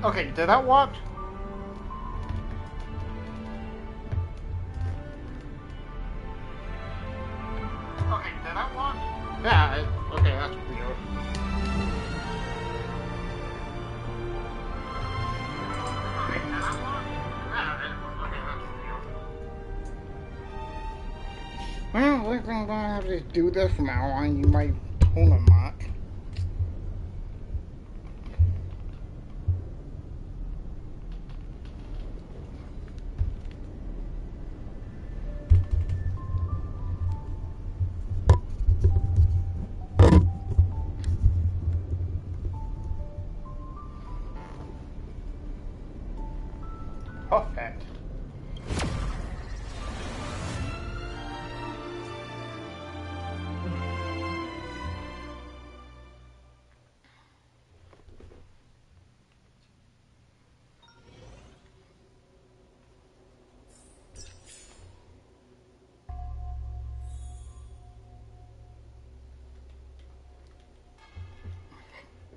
Okay, did that work? Okay, did that work? Yeah, okay, that's weird. Okay, did that work? Yeah, okay, that's weird. Well, we're gonna have to do this from now on. You might tone a mark. Perfect.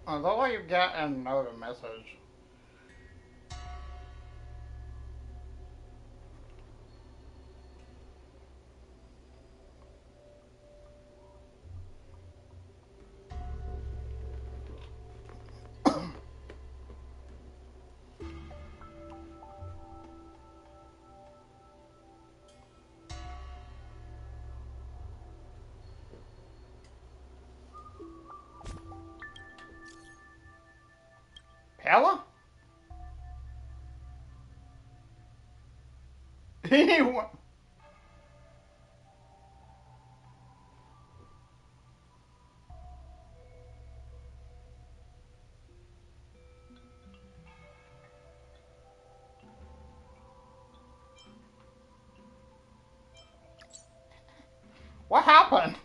Although you get another message. Hella? What happened?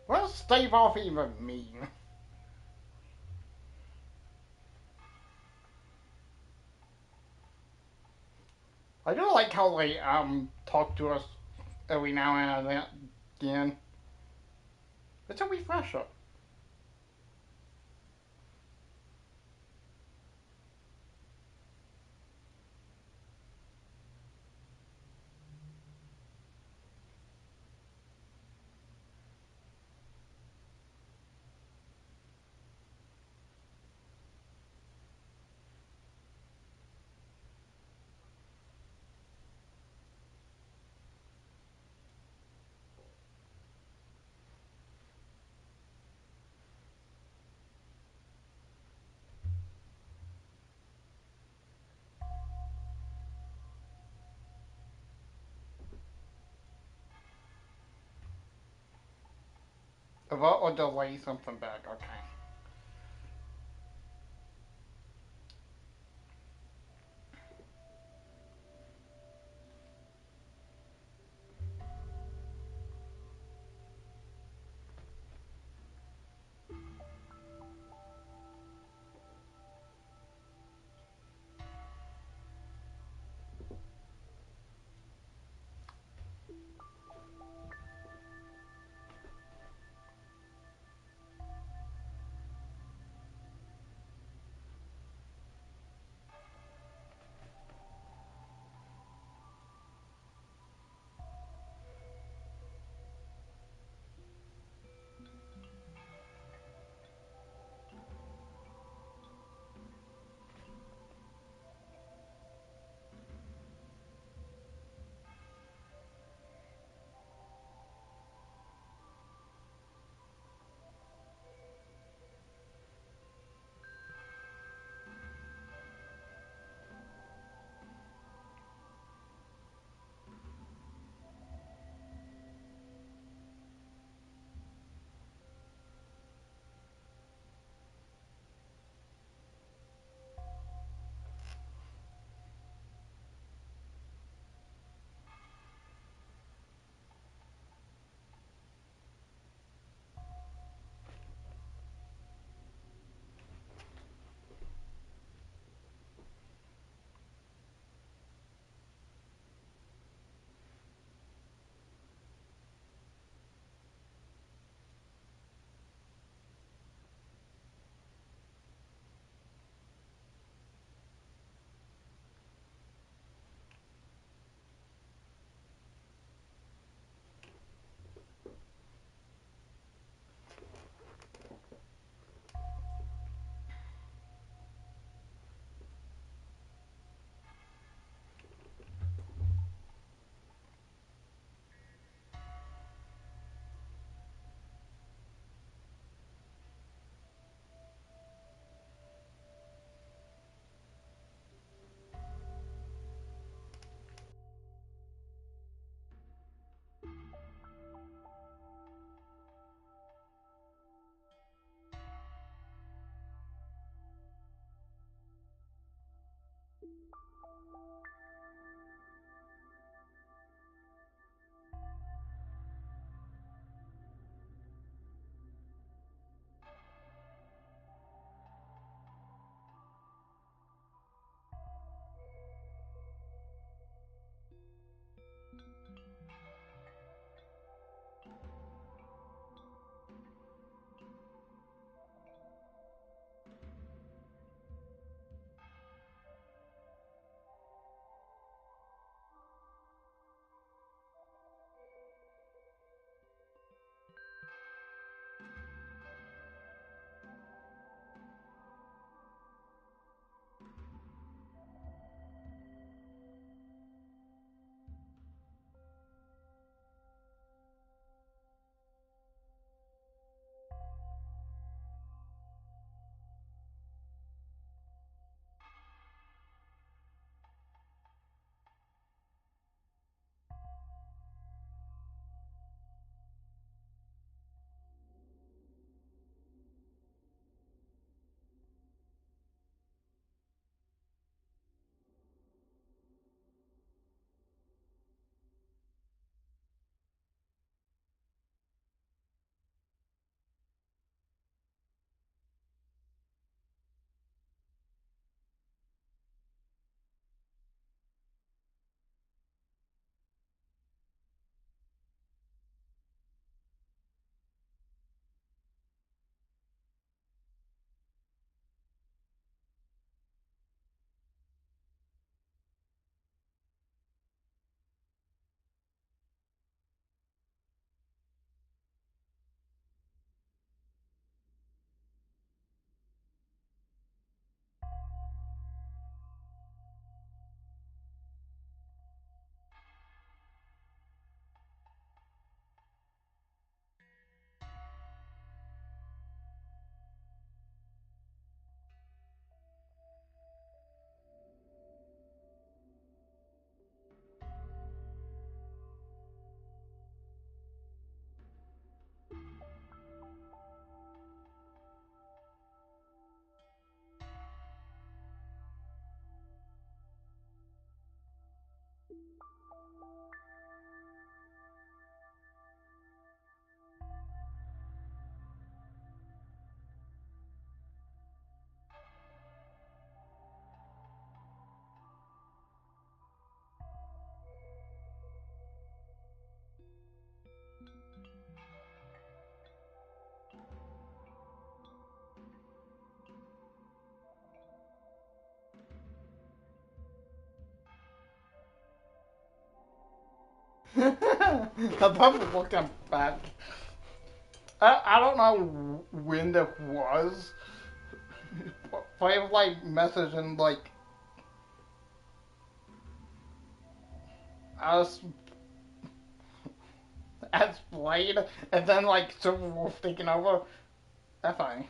What does stave off even mean? I do like how they talk to us every now and again. It's a refresher. Avert or delay something back, okay. I'm probably looking back. I don't know when that was. But I have like messaging like us as Blade and then like Silver Wolf taking over. That's fine.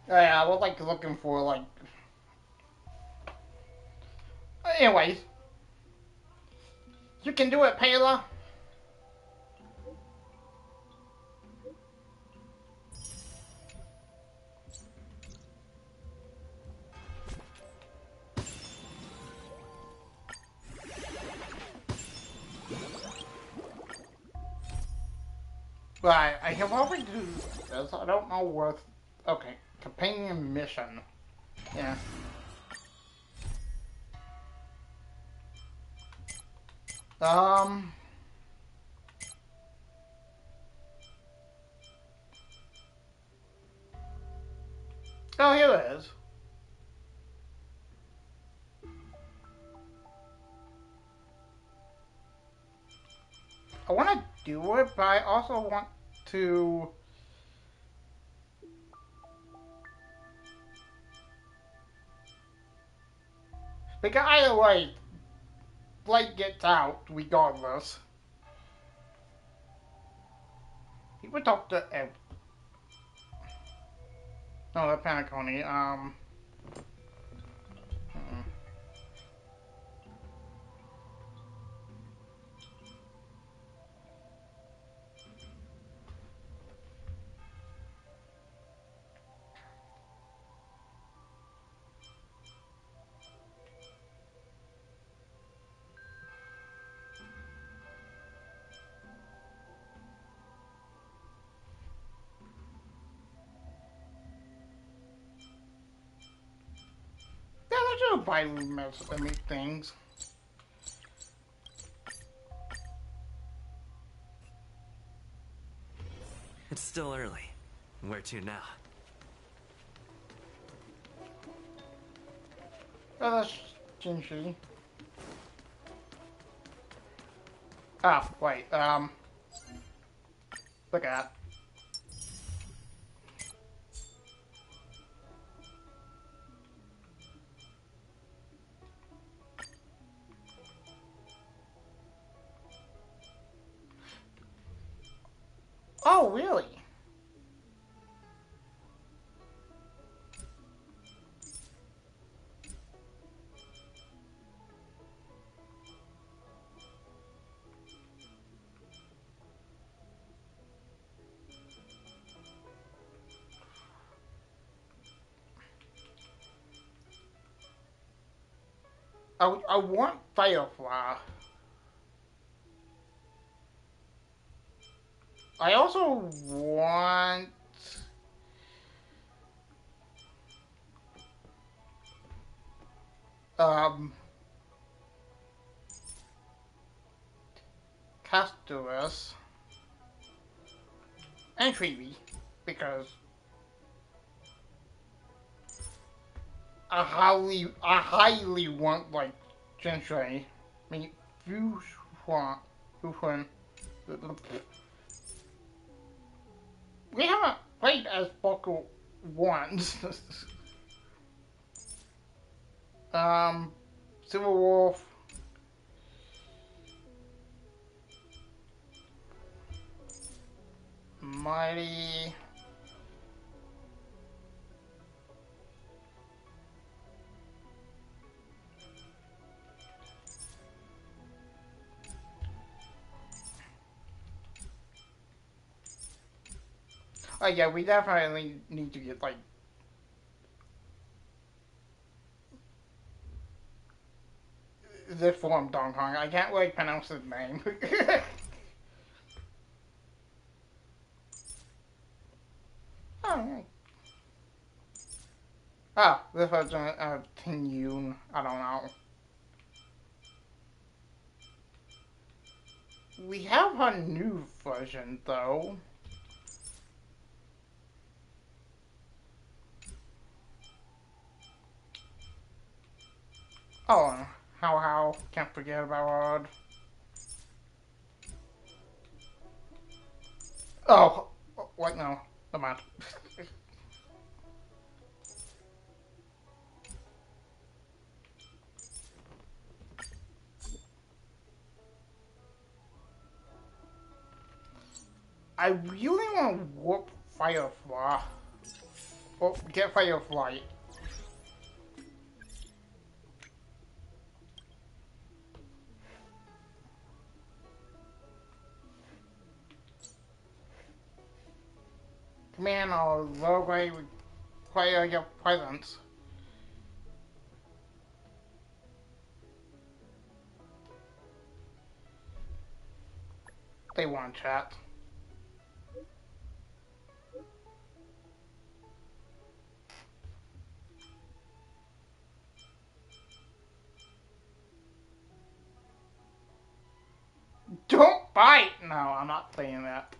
Yeah, I was like looking for like. Anyways, you can do it, Payla. Right, I have already do this. I don't know what. Okay, companion mission. Yeah. Um. Oh, here it is. I want to do it, but I also want to. Because either way, Blake gets out regardless. He would talk to. No, the Paniconi. Mm-mm. Yeah, there's no Bailu mess. I mean, things. It's still early. Where to now? Oh, that's Jinshi. Ah, wait. Look at that. Oh, really? I want Firefly. I also want. um, Castorus and Treevee because I highly want like Gentry. I mean, Fushun. We haven't played as Buckle once. Silver Wolf. Mighty. Oh yeah, we definitely need to get like the form Dong Kong. I can't really pronounce his name. Oh, this was Ting Yun. I don't know. We have a new version though. Oh, how can't forget about. Oh, wait, no, never mind. I really want to whoop Firefly. Oh, get Firefly. Command or low grade require your presence. They want chat. Don't bite! No, I'm not saying that.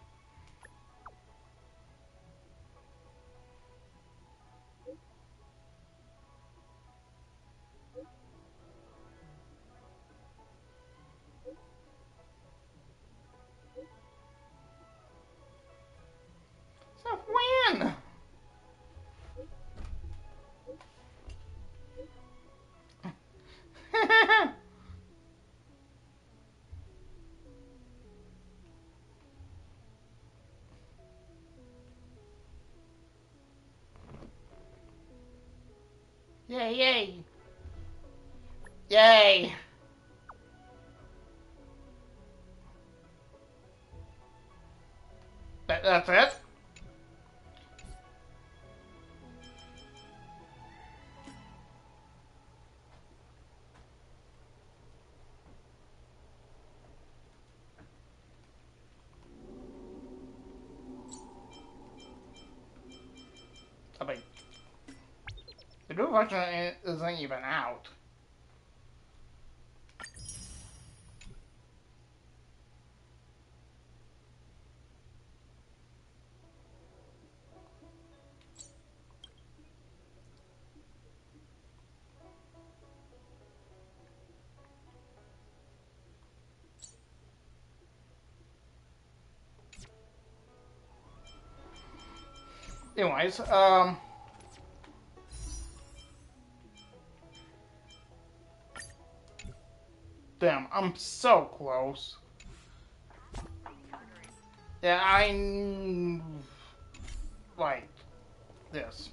So when? Yay, yay! Yay! That's it? I mean, the new version isn't even out. Anyways, damn, I'm so close. Yeah, like this.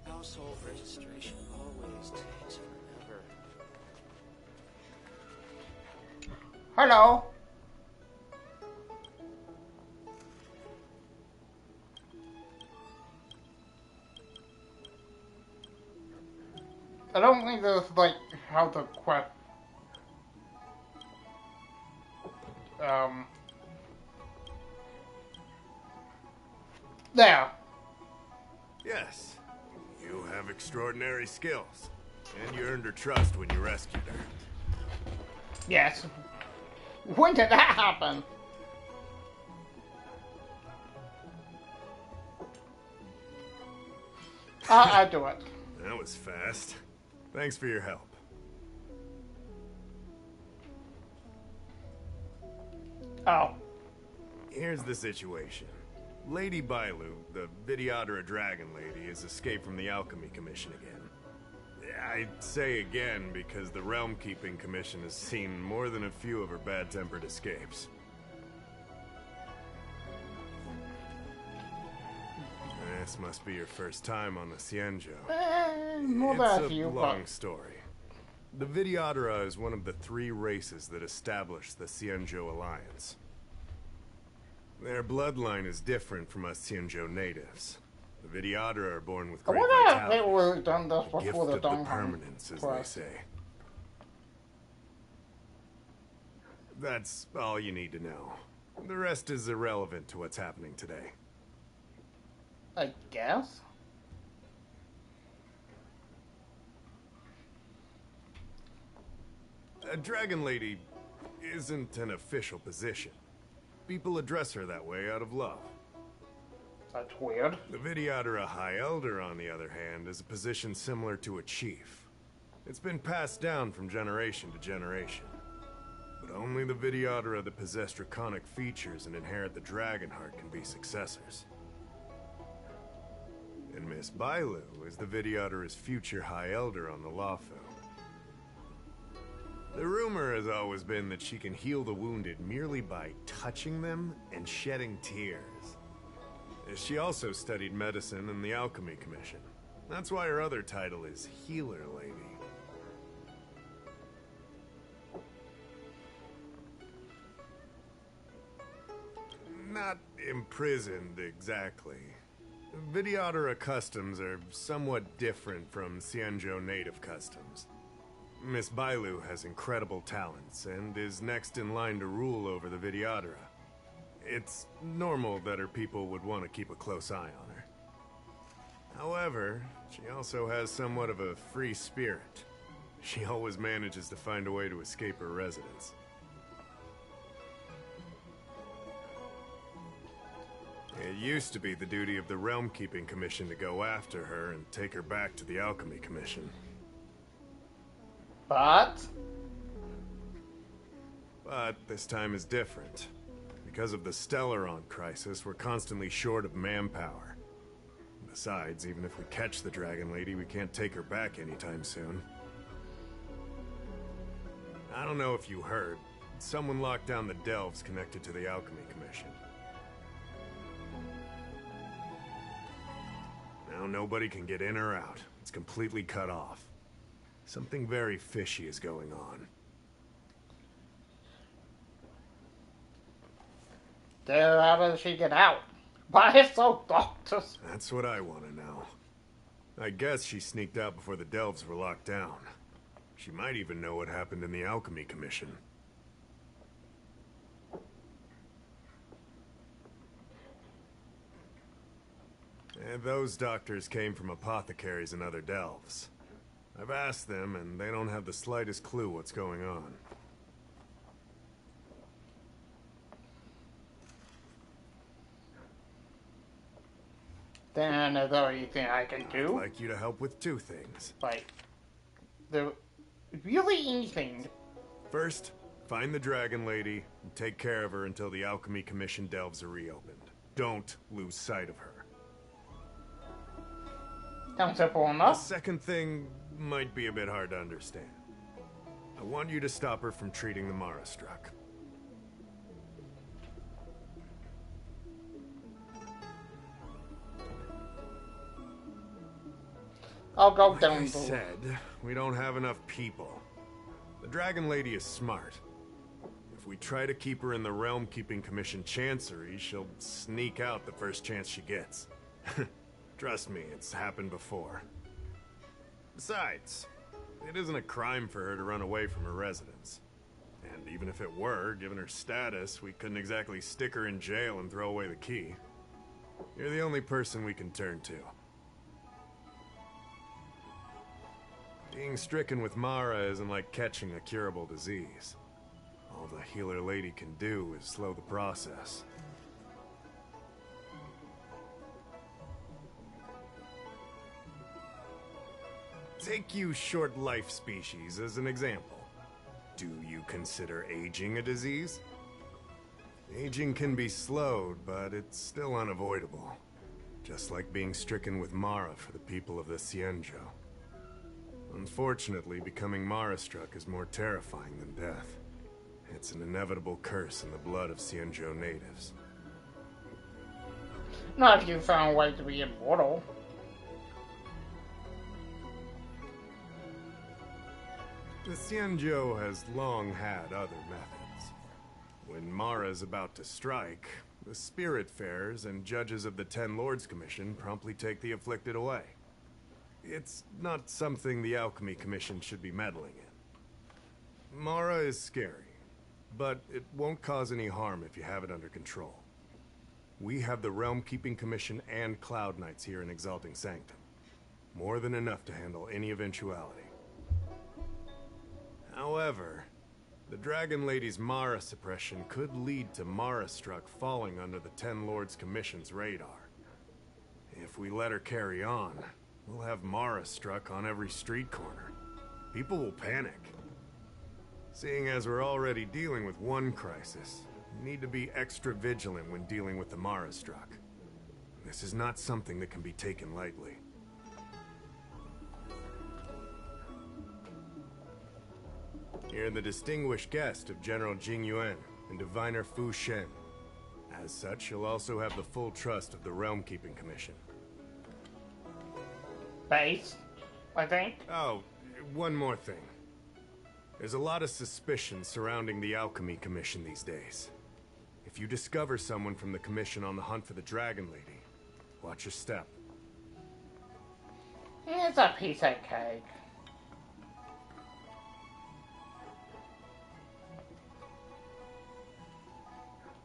Household registration always takes forever. Hello. I don't think this is like how the quest. Um. There. Yes, you have extraordinary skills, and you earned her trust when you rescued her. Yes. When did that happen? I'll do it. That was fast. Thanks for your help. Oh. Here's the situation. Lady Bailu, the Videodora Dragon Lady, has escaped from the Alchemy Commission again. I say again because the Realm Keeping Commission has seen more than a few of her bad-tempered escapes. This must be your first time on the Xianzhou. More than a It's few, a long story. The Videodora is one of the 3 races that established the Xianzhou Alliance. Their bloodline is different from us Xianzhou natives. The Videodora are born with I great wonder if vitality. they were done this Gift before the of the Dong permanence, as they say. That's all you need to know. The rest is irrelevant to what's happening today. I guess. A Dragon Lady isn't an official position. People address her that way out of love. That's weird. The Videodora High Elder, on the other hand, is a position similar to a chief. It's been passed down from generation to generation. But only the Videodora that possess draconic features and inherit the dragon heart can be successors. And Miss Bailu is the Videodora's future High Elder on the Lawfu. The rumor has always been that she can heal the wounded merely by touching them and shedding tears. She also studied medicine in the Alchemy Commission. That's why her other title is Healer Lady. Not imprisoned, exactly. Videodora customs are somewhat different from Xianzhou native customs. Miss Bailu has incredible talents and is next in line to rule over the Videodora. It's normal that her people would want to keep a close eye on her. However, she also has somewhat of a free spirit. She always manages to find a way to escape her residence. It used to be the duty of the Realm Keeping Commission to go after her and take her back to the Alchemy Commission. But this time is different. Because of the Stellaron crisis, we're constantly short of manpower. Besides, even if we catch the Dragon Lady, we can't take her back anytime soon. I don't know if you heard, someone locked down the delves connected to the Alchemy Commission. Now nobody can get in or out. It's completely cut off. Something very fishy is going on. then how does she get out? Why is so doctors? That's what I want to know. I guess she sneaked out before the delves were locked down. She might even know what happened in the Alchemy Commission. And those doctors came from apothecaries and other delves. I've asked them, and they don't have the slightest clue what's going on. Then is there anything I can I'd do? like you to help with 2 things. Like, there really anything? First, find the Dragon Lady and take care of her until the Alchemy Commission delves are reopened. Don't lose sight of her. Sounds simple The enough. second thing might be a bit hard to understand. I want you to stop her from treating the Mara struck. I'll go Like down I the said, we don't have enough people. The Dragon Lady is smart. If we try to keep her in the Realm Keeping Commission Chancery, she'll sneak out the first chance she gets. Trust me, it's happened before. Besides, it isn't a crime for her to run away from her residence. And even if it were, given her status, we couldn't exactly stick her in jail and throw away the key. You're the only person we can turn to. Being stricken with Mara isn't like catching a curable disease. All the healer lady can do is slow the process. Take you short life species as an example. Do you consider aging a disease? Aging can be slowed, but it's still unavoidable. Just like being stricken with Mara for the people of the Cienjo. Unfortunately, becoming Mara-struck is more terrifying than death. It's an inevitable curse in the blood of Cienjo natives. Not if you found a way to be immortal. The Cienjo has long had other methods. When Mara is about to strike, the Spiritfarers and judges of the Ten Lords Commission promptly take the afflicted away. It's not something the Alchemy Commission should be meddling in. Mara is scary, but it won't cause any harm if you have it under control. We have the Realm Keeping Commission and Cloud Knights here in Exalting Sanctum. More than enough to handle any eventuality. However, the Dragon Lady's Mara suppression could lead to Mara-struck falling under the Ten Lords Commission's radar. If we let her carry on, we'll have Mara-struck on every street corner. People will panic. Seeing as we're already dealing with one crisis, we need to be extra vigilant when dealing with the Mara-struck. This is not something that can be taken lightly. You're the distinguished guest of General Jing Yuan and Diviner Fu Shen. As such, you'll also have the full trust of the Realm Keeping Commission. Base, I think. Oh, one more thing. There's a lot of suspicion surrounding the Alchemy Commission these days. If you discover someone from the Commission on the hunt for the Dragon Lady, watch your step. It's a piece of cake.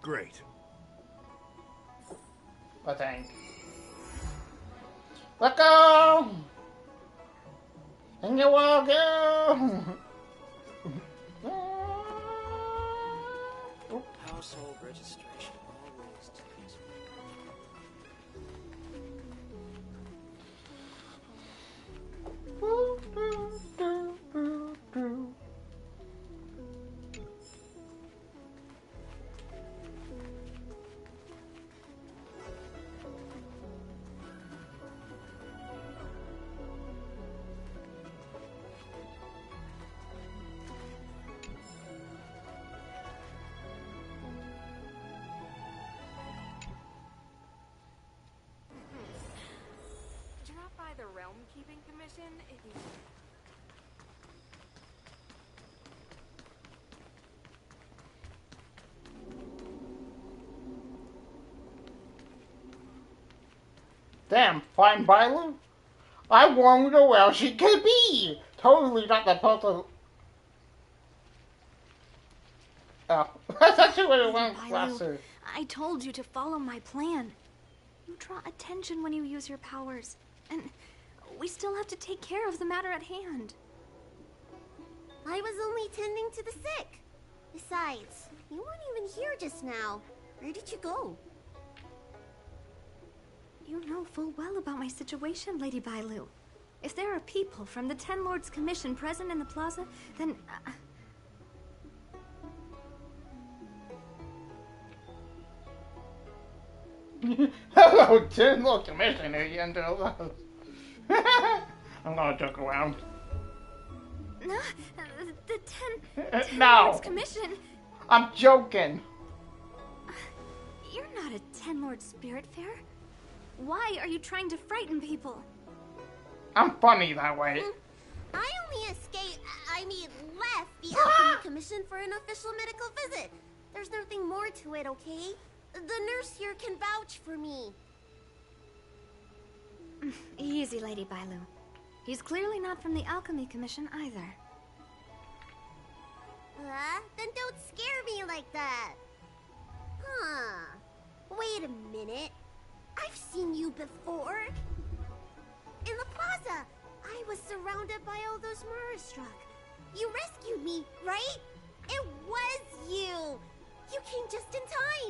Great. I think. Let go! And you will go! Household registration always takes. Drop by the Realm Keeping Commission if you... Damn, fine Bailu? I wonder where she could be! Totally not the person. Oh, that's actually what it went faster. I told you to follow my plan. You draw attention when you use your powers. And we still have to take care of the matter at hand. I was only tending to the sick. Besides, you weren't even here just now. Where did you go? You know full well about my situation, Lady Bailu. If there are people from the Ten Lords Commission present in the plaza, then... Hello, Ten Lord Commissioner, you into those. I'm gonna joke around. No, the Ten No. Lords Commission... I'm joking. You're not a Ten Lord Spiritfarer. Why are you trying to frighten people? I'm funny that way. I only left the Alchemy Commission for an official medical visit. There's nothing more to it, okay? The nurse here can vouch for me. Easy, Lady Bailu. He's clearly not from the Alchemy Commission either. Then don't scare me like that. Huh. Wait a minute. I I've seen you before. In the plaza, I was surrounded by all those murder struck. You rescued me, right? It was you! You came just in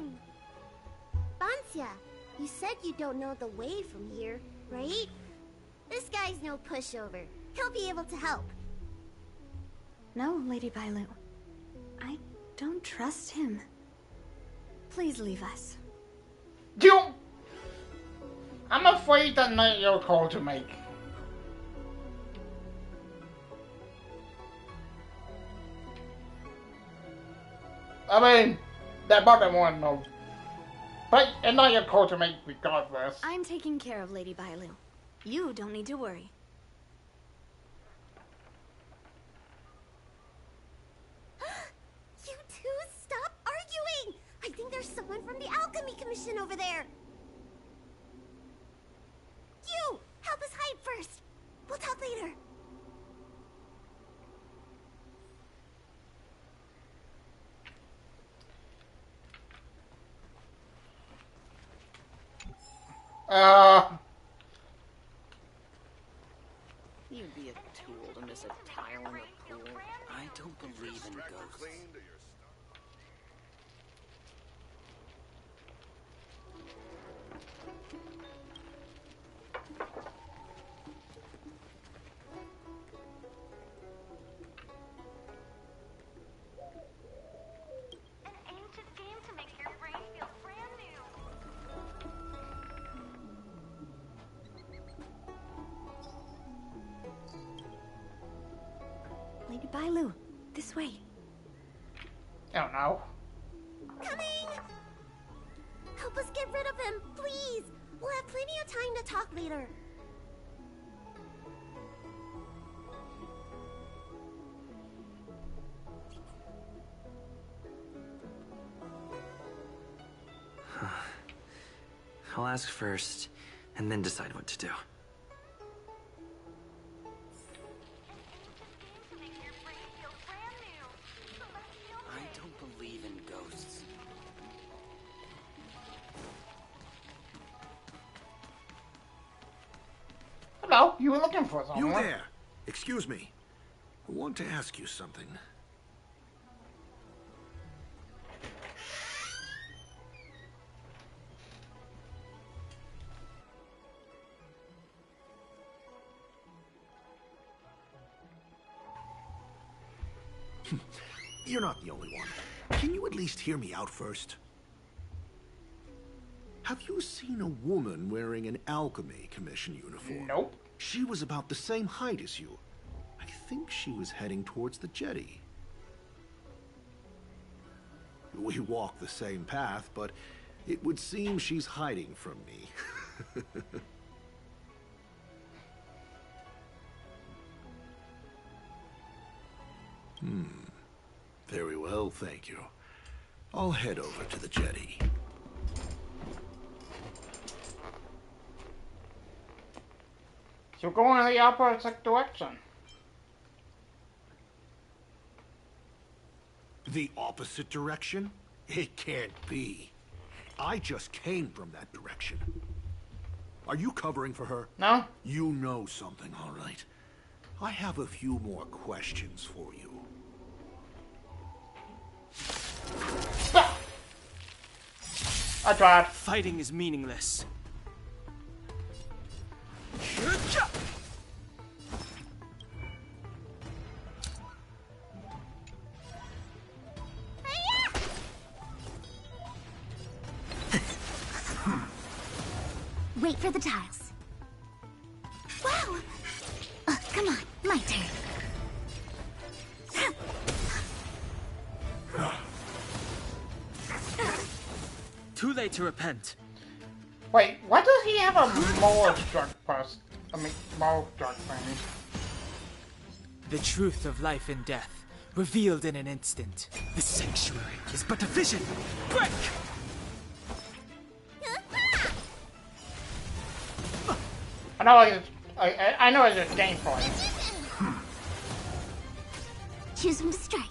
time! Bancia, you said you don't know the way from here, right? This guy's no pushover. He'll be able to help. No, Lady Bailu. I don't trust him. Please leave us. I'm afraid that's not your call to make. I mean, that bottom one, no. But it's not your call to make regardless. I'm taking care of Lady Bailu. You don't need to worry. You two, stop arguing! I think there's someone from the Alchemy Commission over there. You! Help us hide first! We'll talk later. You'd be a tool to miss a tile in the pool. I don't believe in ghosts. An ancient game to make your brain feel brand new. Lady Bailu, this way. Oh no. Coming! Help us get rid of him, please! We'll have plenty of time to talk later. I'll ask first, and then decide what to do. To make your brain feel brand new. So let's feel I don't believe in ghosts. Hello, you were looking for someone. You there! Excuse me. I want to ask you something. You're not the only one. Can you at least hear me out first? Have you seen a woman wearing an Alchemy Commission uniform? Nope. She was about the same height as you. I think she was heading towards the jetty. We walk the same path, but it would seem she's hiding from me. Very well, thank you. I'll head over to the jetty. So go in the opposite direction. The opposite direction? It can't be. I just came from that direction. Are you covering for her? No? You know something, all right. I have a few more questions for you. I tried. Fighting is meaningless. Wait for the tiles. Wow! Come on, my turn. Too late to repent. Wait, why does he have a more drug bust? I mean, more drug thing. The truth of life and death, revealed in an instant. The sanctuary is but a vision. Break! I know it's, I know it's a gameplay. Choose when to strike.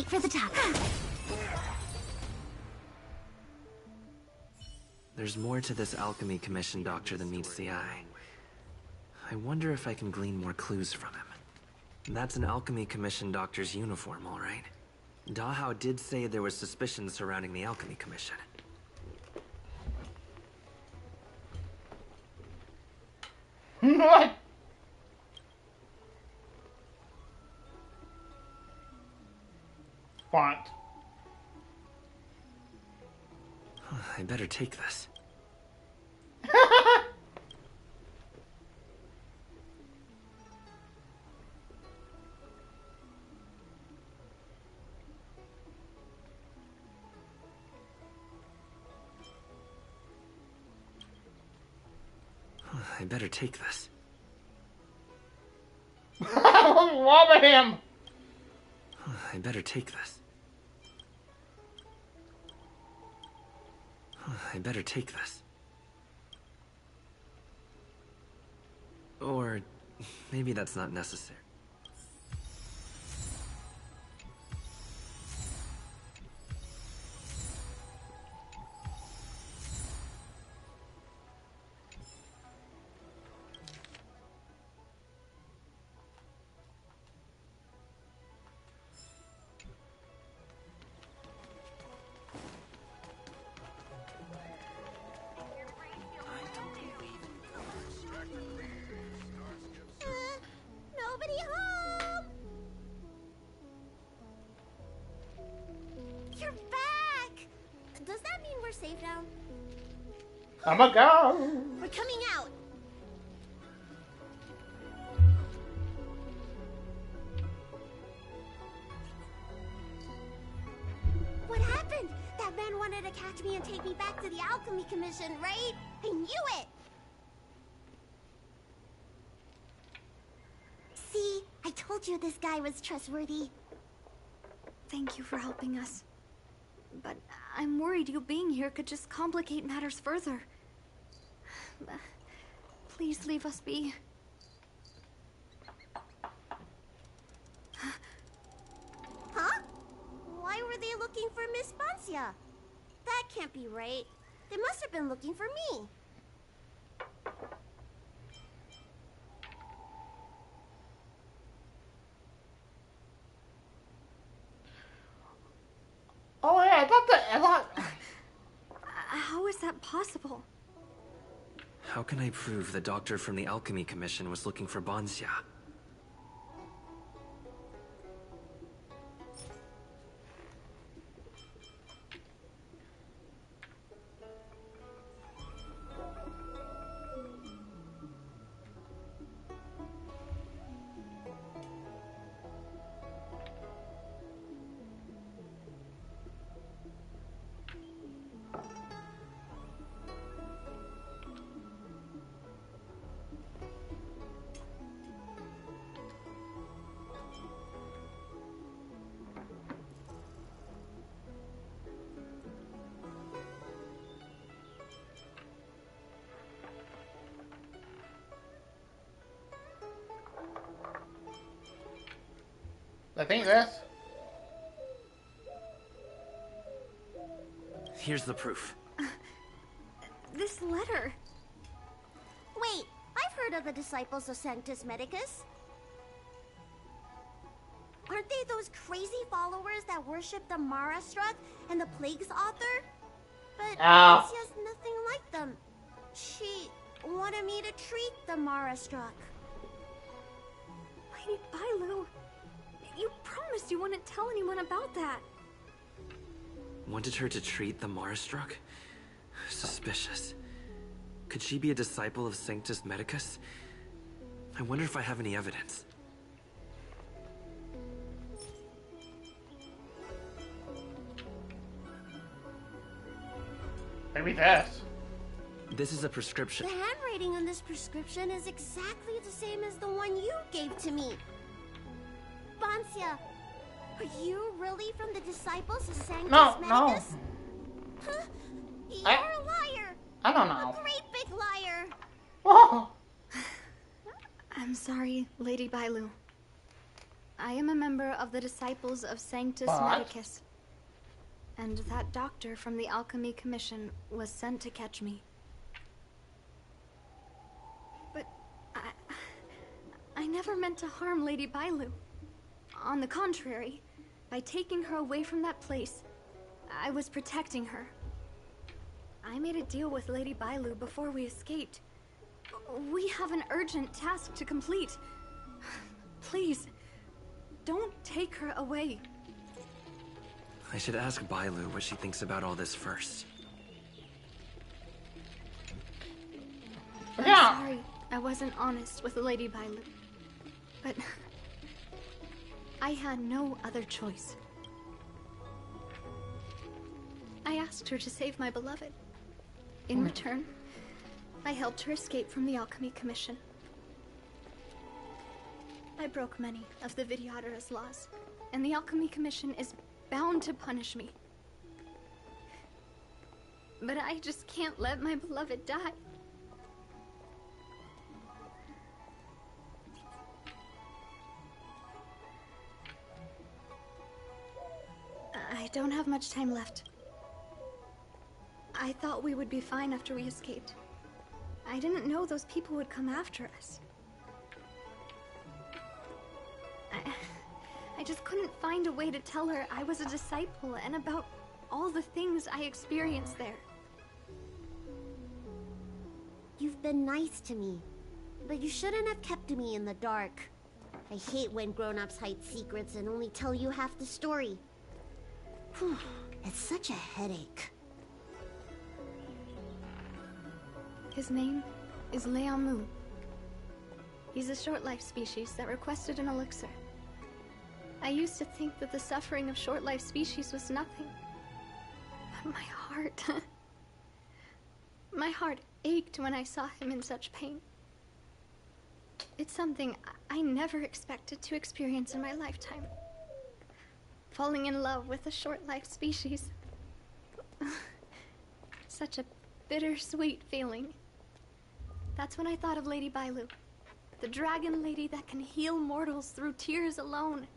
for the top. There's more to this alchemy commission doctor than meets the eye. I wonder if I can glean more clues from him. That's an alchemy commission doctor's uniform, all right. Dahao did say there was suspicion surrounding the alchemy commission. What? Font. I better take this. I better take this. Love him. I better take this. I better take this. Or maybe that's not necessary. Nobody home! You're back! Does that mean we're safe now? I'ma go. We're coming out! What happened? That man wanted to catch me and take me back to the Alchemy Commission, right? I knew it! See? I told you this guy was trustworthy. Thank you for helping us. But I'm worried you being here could just complicate matters further. Please leave us be. Huh? Why were they looking for Miss Bancia? That can't be right. They must have been looking for me. Oh yeah, I thought. How is that possible? How can I prove the doctor from the Alchemy Commission was looking for Bancia? I think this. Here's the proof. This letter. Wait, I've heard of the disciples of Sanctus Medicus. Aren't they those crazy followers that worship the Mara Struck and the Plague's author? But Bancia's nothing like them. She wanted me to treat the Mara Struck. Lady Bailu, you promised you wouldn't tell anyone about that. Wanted her to treat the Marastruck? Suspicious. Could she be a disciple of Sanctus Medicus? I wonder if I have any evidence. Maybe this. This is a prescription. The handwriting on this prescription is exactly the same as the one you gave to me. Bancia, are you really from the disciples of Sanctus Medicus? Huh? You're a liar. I don't know. A great big liar. Oh. I'm sorry, Lady Bailu. I am a member of the Disciples of Sanctus But? Medicus. And that doctor from the Alchemy Commission was sent to catch me. But I never meant to harm Lady Bailu. On the contrary, by taking her away from that place, I was protecting her. I made a deal with Lady Bailu before we escaped. We have an urgent task to complete. Please, don't take her away. I should ask Bailu what she thinks about all this first. I'm sorry I wasn't honest with Lady Bailu. But I had no other choice. I asked her to save my beloved. In return, I helped her escape from the Alchemy Commission. I broke many of the Videodara's laws, and the Alchemy Commission is bound to punish me. But I just can't let my beloved die. I don't have much time left. I thought we would be fine after we escaped. I didn't know those people would come after us. I just couldn't find a way to tell her I was a disciple and about all the things I experienced there. You've been nice to me, but you shouldn't have kept me in the dark. I hate when grown-ups hide secrets and only tell you half the story. Whew, it's such a headache. His name is Leamu. He's a short-life species that requested an elixir. I used to think that the suffering of short-life species was nothing. But my heart... my heart ached when I saw him in such pain. It's something I never expected to experience in my lifetime. Falling in love with a short-life species. Such a bittersweet feeling. That's when I thought of Lady Bailu, the dragon lady that can heal mortals through tears alone.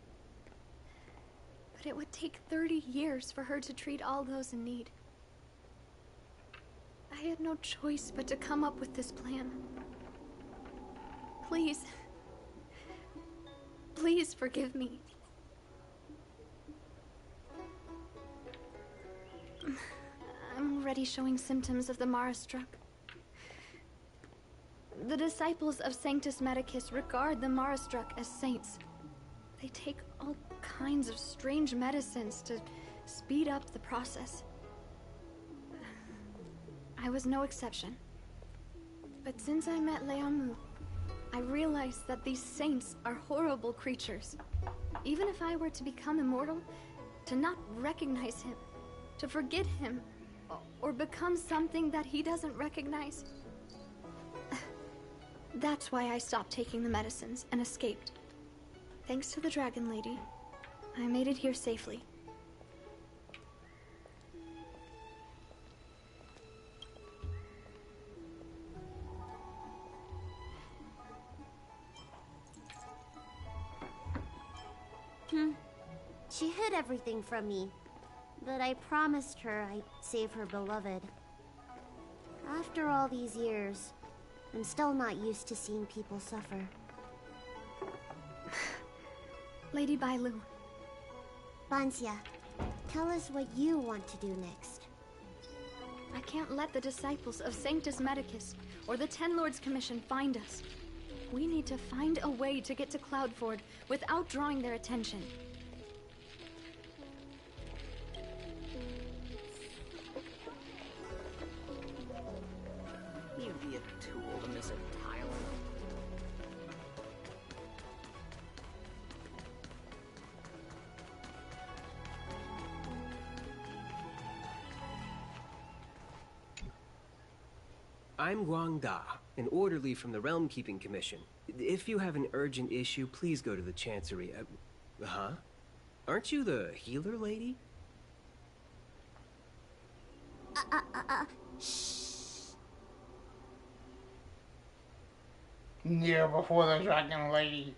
But it would take 30 years for her to treat all those in need. I had no choice but to come up with this plan. Please, please forgive me. I'm already showing symptoms of the Mara struck. The disciples of Sanctus Medicus regard the Mara struck as saints. They take all kinds of strange medicines to speed up the process. I was no exception. But since I met Leamu, I realized that these saints are horrible creatures. Even if I were to become immortal, to not recognize him, to forget him, or become something that he doesn't recognize. That's why I stopped taking the medicines and escaped. Thanks to the Dragon Lady, I made it here safely. She hid everything from me, but I promised her I'd save her beloved. After all these years, I'm still not used to seeing people suffer. Lady Bailu. Bansia, tell us what you want to do next. I can't let the disciples of Sanctus Medicus or the Ten Lords Commission find us. We need to find a way to get to Cloudford without drawing their attention. You'd be a tool to miss a tile. I'm Guang Da, an orderly from the Realm Keeping Commission. If you have an urgent issue, please go to the Chancery. Huh? Aren't you the healer lady? Shh. Near before the Dragon Lady.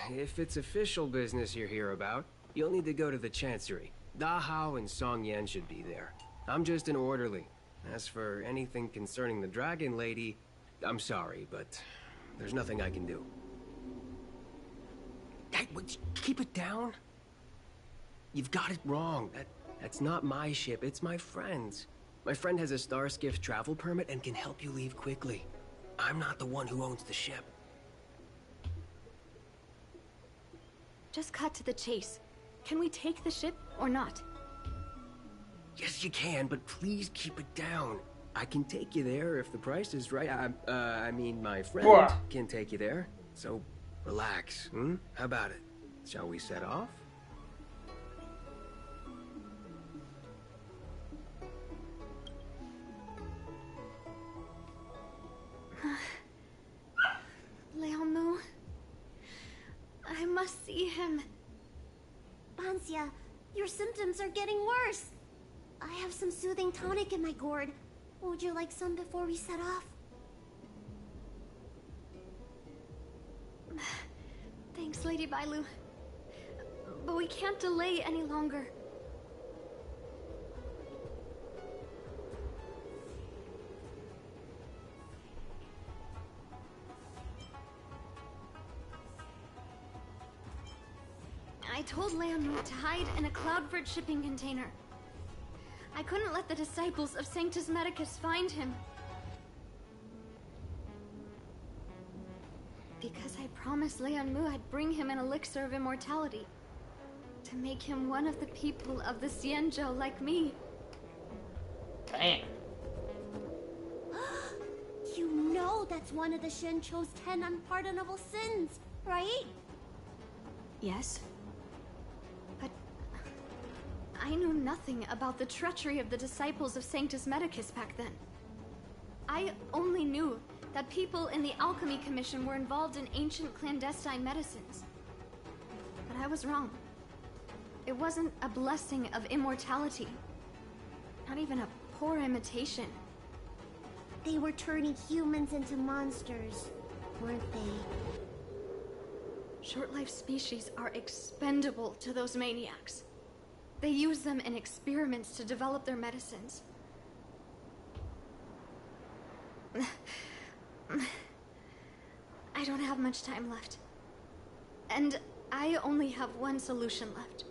If it's official business you're here about, you'll need to go to the Chancery. Da Hao and Song Yan should be there. I'm just an orderly. As for anything concerning the Dragon Lady, I'm sorry, but there's nothing I can do. Hey, keep it down. You've got it wrong. That's not my ship, it's my friend's. My friend has a Starskiff travel permit and can help you leave quickly. I'm not the one who owns the ship. Just cut to the chase. Can we take the ship or not? Yes, you can, but please keep it down. I can take you there if the price is right. I mean, my friend can take you there. So, relax, How about it? Shall we set off? Leomu. I must see him. Bansia, your symptoms are getting worse. I have some soothing tonic in my gourd. Would you like some before we set off? Thanks, Lady Bailu. But we can't delay any longer. I told Leomu to hide in a Cloudford shipping container. I couldn't let the disciples of Sanctus Medicus find him. Because I promised Leomu I'd bring him an elixir of immortality. To make him one of the people of the Xianzhou like me. Damn. You know that's one of the Shinchou's 10 unpardonable sins, right? Yes. But I knew nothing about the treachery of the disciples of Sanctus Medicus back then. I only knew that people in the Alchemy Commission were involved in ancient clandestine medicines. But I was wrong. It wasn't a blessing of immortality. Not even a poor imitation. They were turning humans into monsters, weren't they? Short-life species are expendable to those maniacs. They use them in experiments to develop their medicines. I don't have much time left. And I only have one solution left.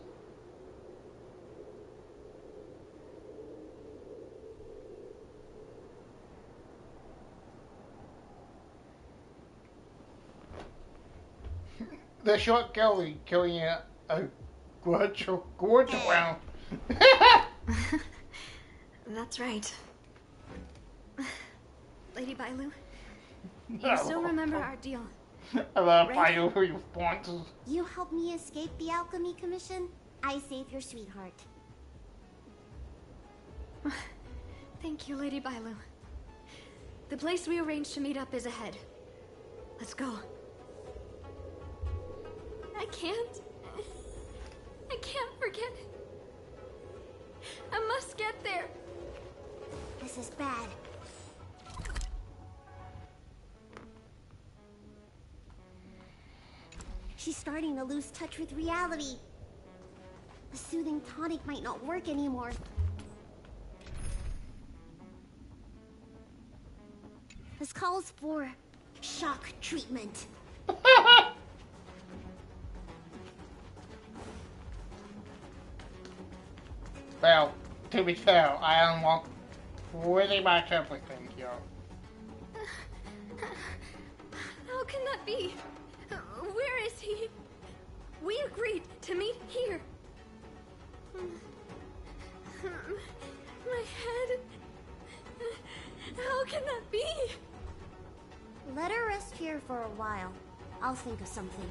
The short girl killing a gorge around. That's right. Lady Bailu, you still remember our deal? I love Right? Bailu responses. You helped me escape the Alchemy Commission, I save your sweetheart. Thank you, Lady Bailu. The place we arranged to meet up is ahead. Let's go. I can't forget it. I must get there. This is bad. She's starting to lose touch with reality. The soothing tonic might not work anymore. This calls for shock treatment. Well, to be fair, I unlocked pretty much everything here. How can that be? Where is he? We agreed to meet here. My head. How can that be? Let her rest here for a while. I'll think of something.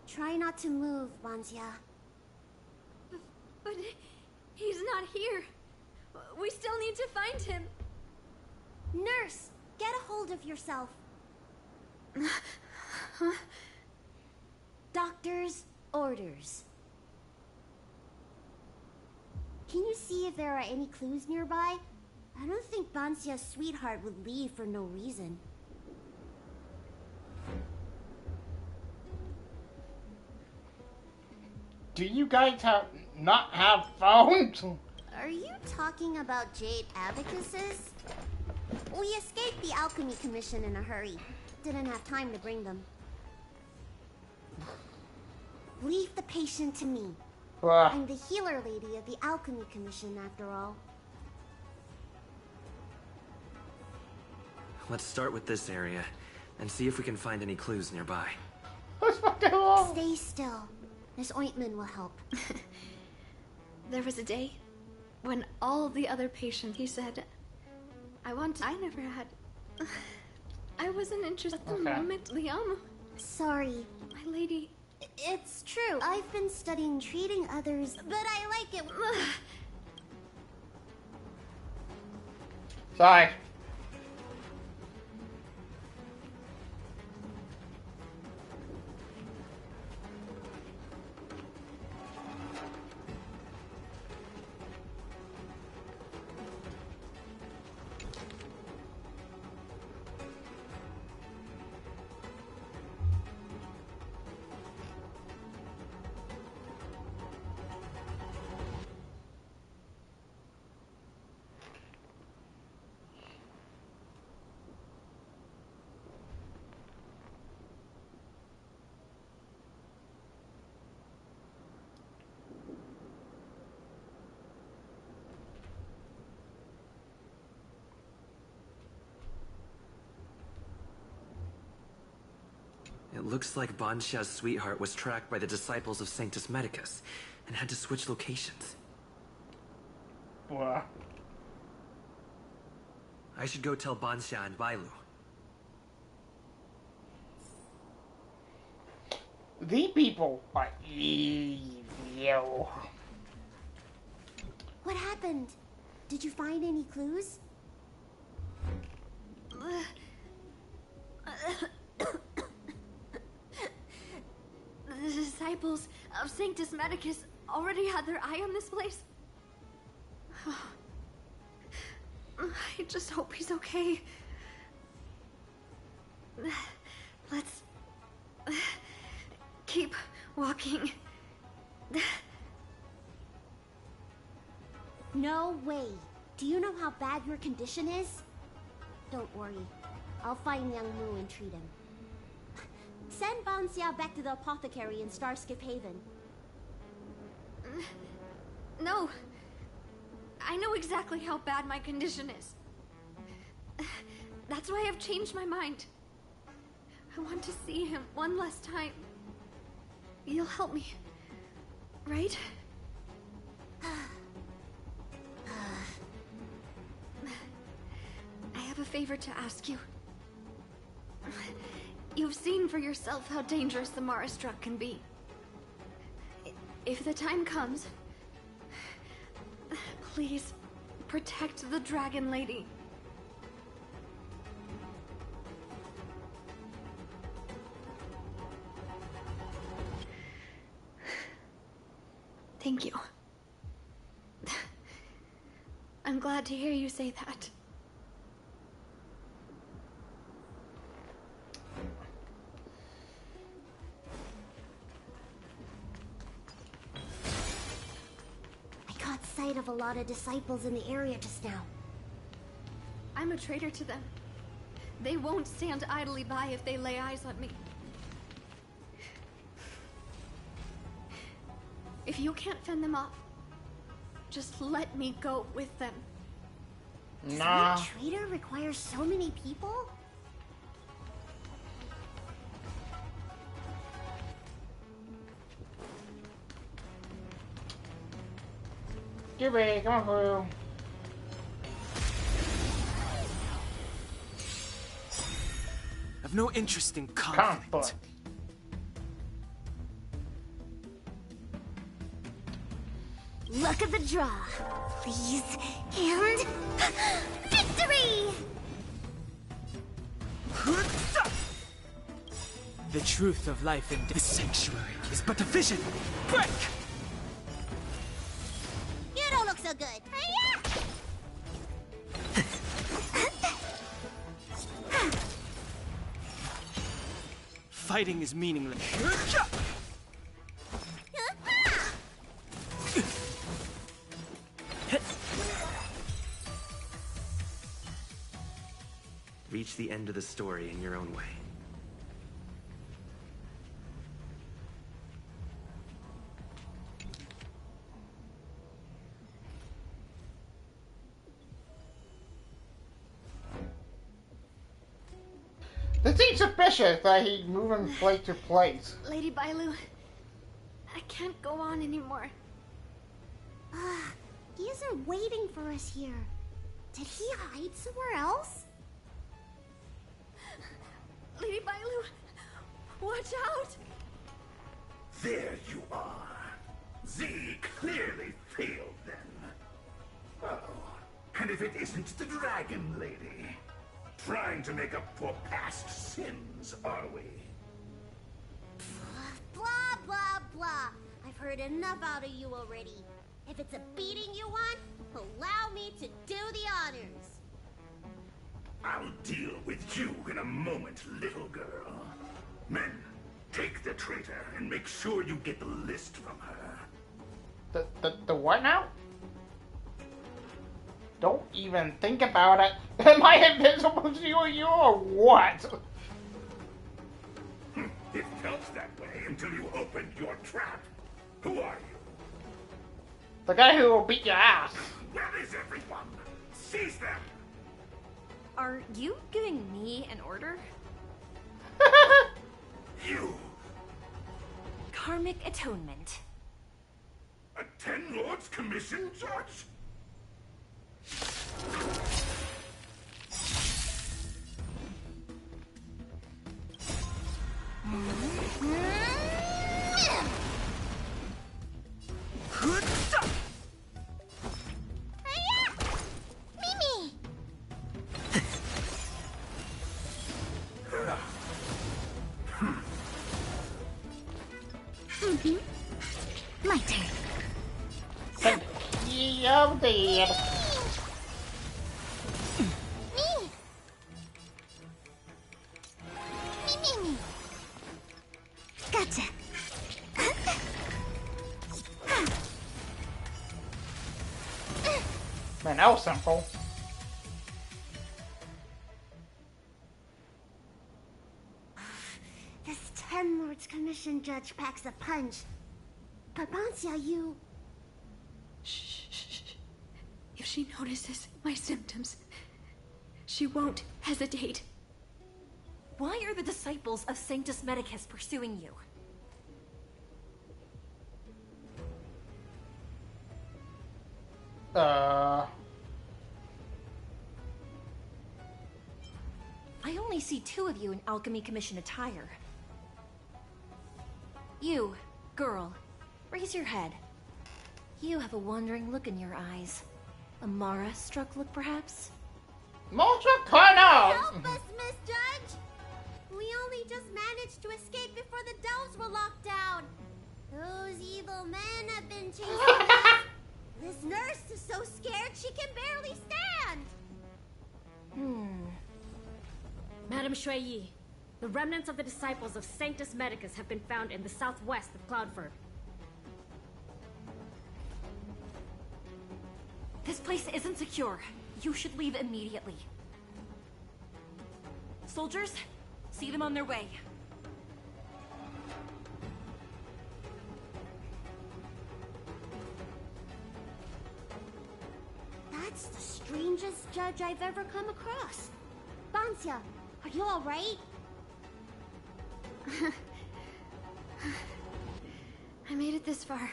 Try not to move, Bansia. But he's not here. We still need to find him. Nurse, get a hold of yourself. Doctor's orders. Can you see if there are any clues nearby? I don't think Bansia's sweetheart would leave for no reason. Do you guys not have phones? Are you talking about Jade Abacuses? We escaped the Alchemy Commission in a hurry. Didn't have time to bring them. Leave the patient to me. I'm the healer lady of the Alchemy Commission, after all. Let's start with this area and see if we can find any clues nearby. Stay still. This ointment will help. There was a day when all the other patients, he said, I never had. I wasn't interested at the moment, Liam. Sorry. My lady. It's true. I've been studying treating others, but I like it. Sorry. It looks like Banxia's sweetheart was tracked by the disciples of Sanctus Medicus and had to switch locations. What? I should go tell Banxia and Bailu. These people are evil. What happened? Did you find any clues? The disciples of Sanctus Medicus already had their eye on this place. I just hope he's okay. Let's keep walking. No way. Do you know how bad your condition is? Don't worry. I'll find Young Mu and treat him. Send Banxia back to the apothecary in Starskip Haven. No. I know exactly how bad my condition is. That's why I've changed my mind. I want to see him one last time. You'll help me, right? I have a favor to ask you. You've seen for yourself how dangerous the Mara Struck can be. If the time comes, please protect the Dragon Lady. Thank you. I'm glad to hear you say that. Sight of a lot of disciples in the area just now. I'm a traitor to them. They won't stand idly by if they lay eyes on me. If you can't fend them off, just let me go with them. Nah. Does being a traitor require so many people? Jimmy, come on through. I've no interest in conflict. Luck of the draw, please, and victory! The truth of life in this sanctuary is but a vision. Break! You don't look so good. Fighting is meaningless. reach the end of the story in your own way. This seems suspicious that he's moving place to place. Lady Bailu, I can't go on anymore. He isn't waiting for us here. Did he hide somewhere else? Lady Bailu, watch out! There you are. Z clearly failed them. Oh, and if it isn't the Dragon Lady, trying to make up for past sins, are we? Blah, blah, blah. I've heard enough out of you already. If it's a beating you want, allow me to do the honors. I'll deal with you in a moment, little girl. Men, take the traitor and make sure you get the list from her. The what now? Don't even think about it. Am I invisible to you or what? It felt that way until you opened your trap. Who are you? The guy who will beat your ass. Where is everyone? Seize them! Are you giving me an order? You! Karmic atonement. A Ten Lords Commission judge? Mimi! My turn. Yeah, dead. Me. Gotcha. Man, that was simple. This Ten Lords Commission judge packs a punch. But Bancia, you... Shh. If she notices my symptoms, she won't hesitate. Why are the disciples of Sanctus Medicus pursuing you? I only see 2 of you in Alchemy Commission attire. You, girl, raise your head. You have a wandering look in your eyes. A Mara-struck look, perhaps? Monster Connor! Help us, Miss Judge! We only just managed to escape before the delves were locked down. Those evil men have been chasing us. This nurse is so scared she can barely stand. Madame Shuiyi, the remnants of the disciples of Sanctus Medicus have been found in the southwest of Cloudford. This place isn't secure. You should leave immediately. Soldiers, see them on their way. That's the strangest judge I've ever come across. Bancia, are you alright? I made it this far.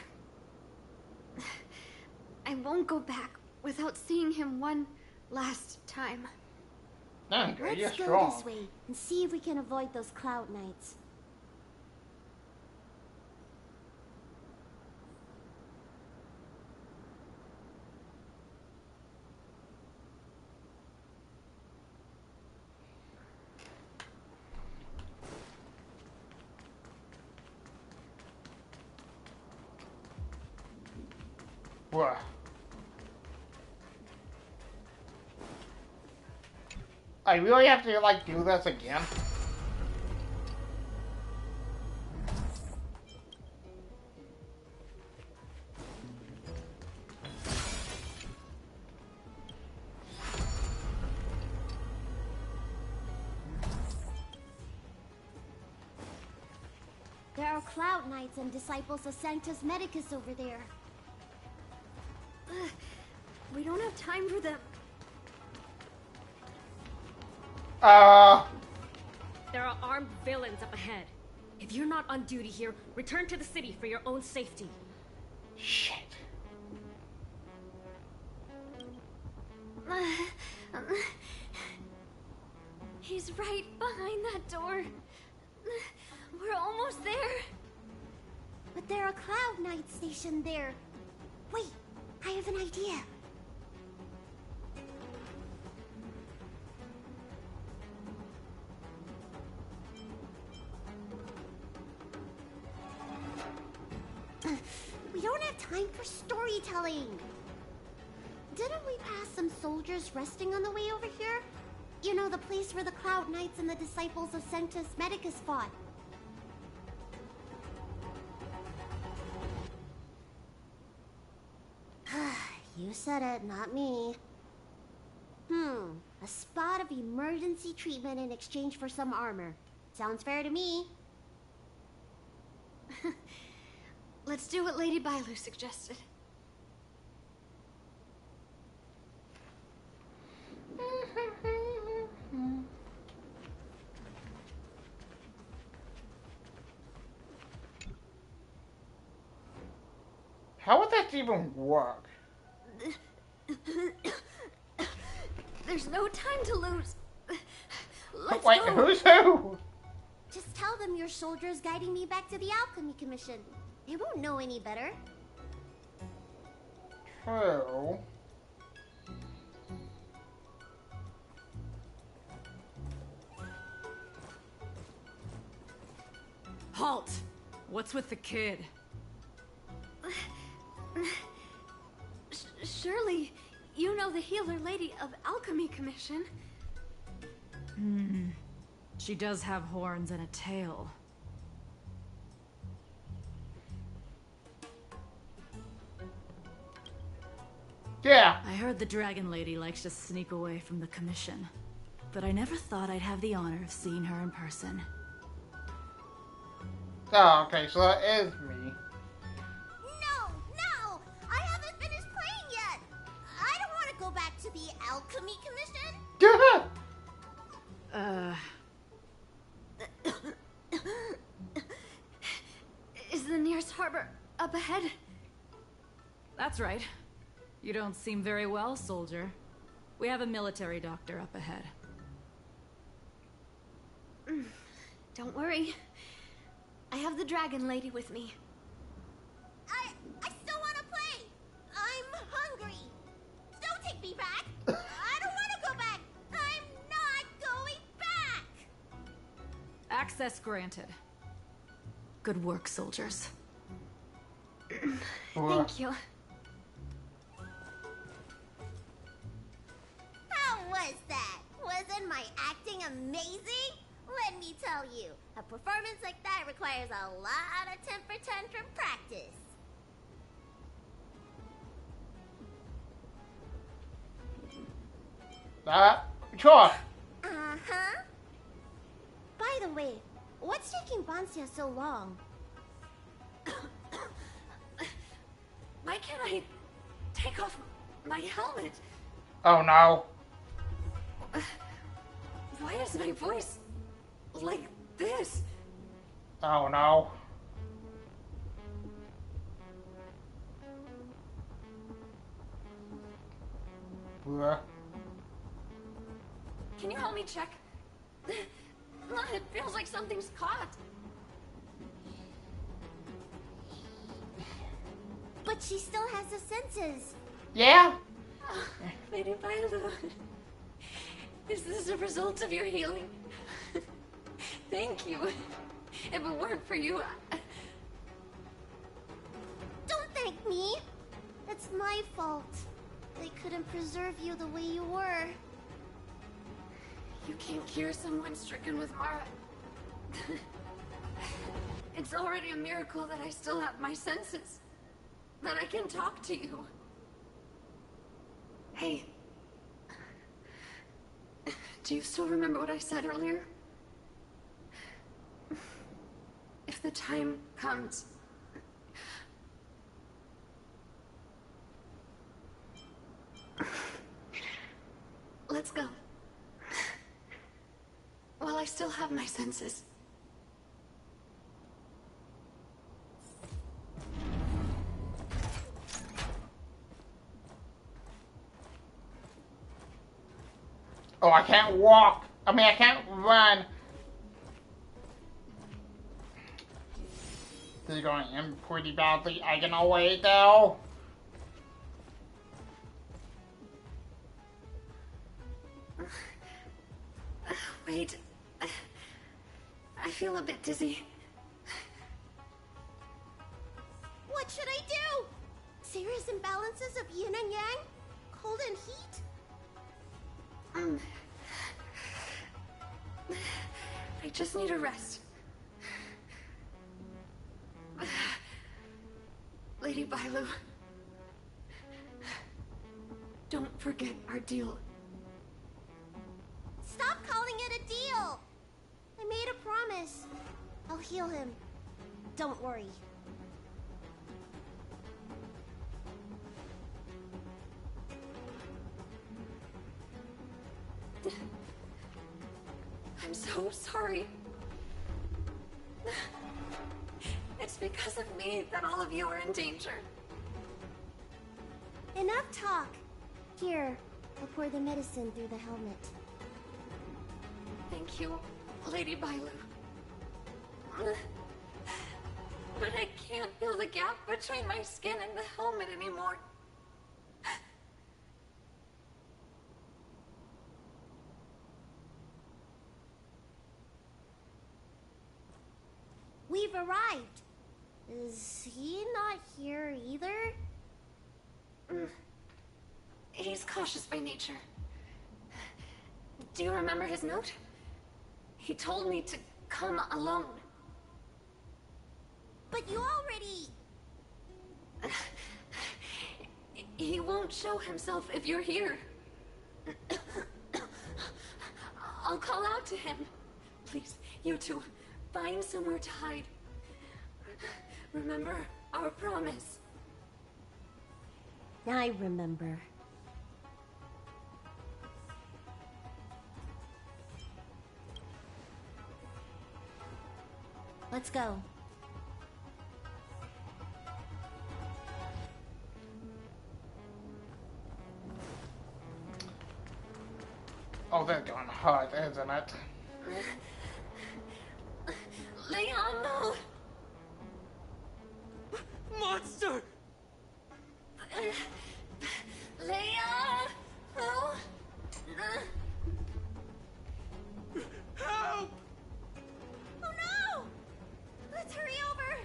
I won't go back without seeing him one last time. Dang, girl, you're Let's go strong. this way and see if we can avoid those cloud nights. What? I really have to, like, do this again? Cloud Knights and disciples of Sanctus Medicus over there. We don't have time for them. There are armed villains up ahead. If you're not on duty here, return to the city for your own safety. Shit. He's right behind that door. We're almost there. But there are Cloud Knights stationed there. Wait, I have an idea. We don't have time for storytelling. Didn't we pass some soldiers resting on the way over here? You know, the place where the Cloud Knights and the disciples of Sanctus Medicus fought. You said it, not me. A spot of emergency treatment in exchange for some armor. Sounds fair to me. Let's do what Lady Bailu suggested. How would that even work? There's no time to lose. Let's Wait, go. who's who? Just tell them your soldiers guiding me back to the Alchemy Commission. They won't know any better. True. Halt! What's with the kid? Surely, you know the healer lady of Alchemy Commission. She does have horns and a tail. Yeah. I heard the Dragon Lady likes to sneak away from the commission, but I never thought I'd have the honor of seeing her in person. Oh, okay, so that is me. No! I haven't finished playing yet! I don't want to go back to the Alchemy Commission! Is the nearest harbor up ahead? That's right. You don't seem very well, soldier. We have a military doctor up ahead. Don't worry. I have the Dragon Lady with me. I still want to play! I'm hungry! Don't take me back! I don't want to go back! I'm not going back! Access granted. Good work, soldiers. Thank you. How was that? Wasn't my acting amazing? Let me tell you, a performance like that requires a lot of temper tantrum practice. Sure. Uh-huh. By the way, what's taking Bansia so long? Why can't I take off my helmet? Oh no. Why is my voice like this? Oh no. Can you help me check? It feels like something's caught. But she still has the senses. Yeah? Lady Bailu, is this a result of your healing? Thank you. If it weren't for you, Don't thank me. It's my fault. They couldn't preserve you the way you were. You can't cure someone stricken with Mara. It's already a miracle that I still have my senses. That I can talk to you. Hey. Do you still remember what I said earlier? If the time succumbed. Let's go. While I still have my senses. Oh, I can't walk. I mean, I can't run. This is going to end pretty badly. I can wait though. Wait. I feel a bit dizzy. What should I do? Serious imbalances of yin and yang? Cold and heat? I just need a rest. Lady Bailu, don't forget our deal. Stop calling it a deal! I made a promise. I'll heal him. Don't worry. I'm so sorry. It's because of me that all of you are in danger. Enough talk. Here, I'll pour the medicine through the helmet. Thank you, Lady Bailu. But I can't feel the gap between my skin and the helmet anymore. We've arrived. Is he not here either? He's cautious by nature. Do you remember his note? He told me to come alone. But you already... He won't show himself if you're here. I'll call out to him. Please, you two, find somewhere to hide. Remember our promise. I remember. Let's go. Oh, that's going hard, isn't it? Leon, no! Monster! Leon! No! Help! Oh no! Let's hurry over!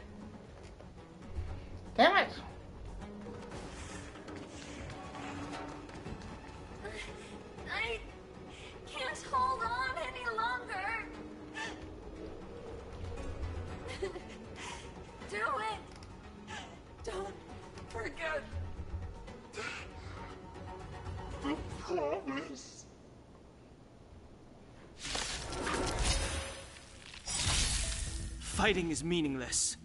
Damn it! I can't hold on any longer. Do it! Don't forget. I promise. Fighting is meaningless.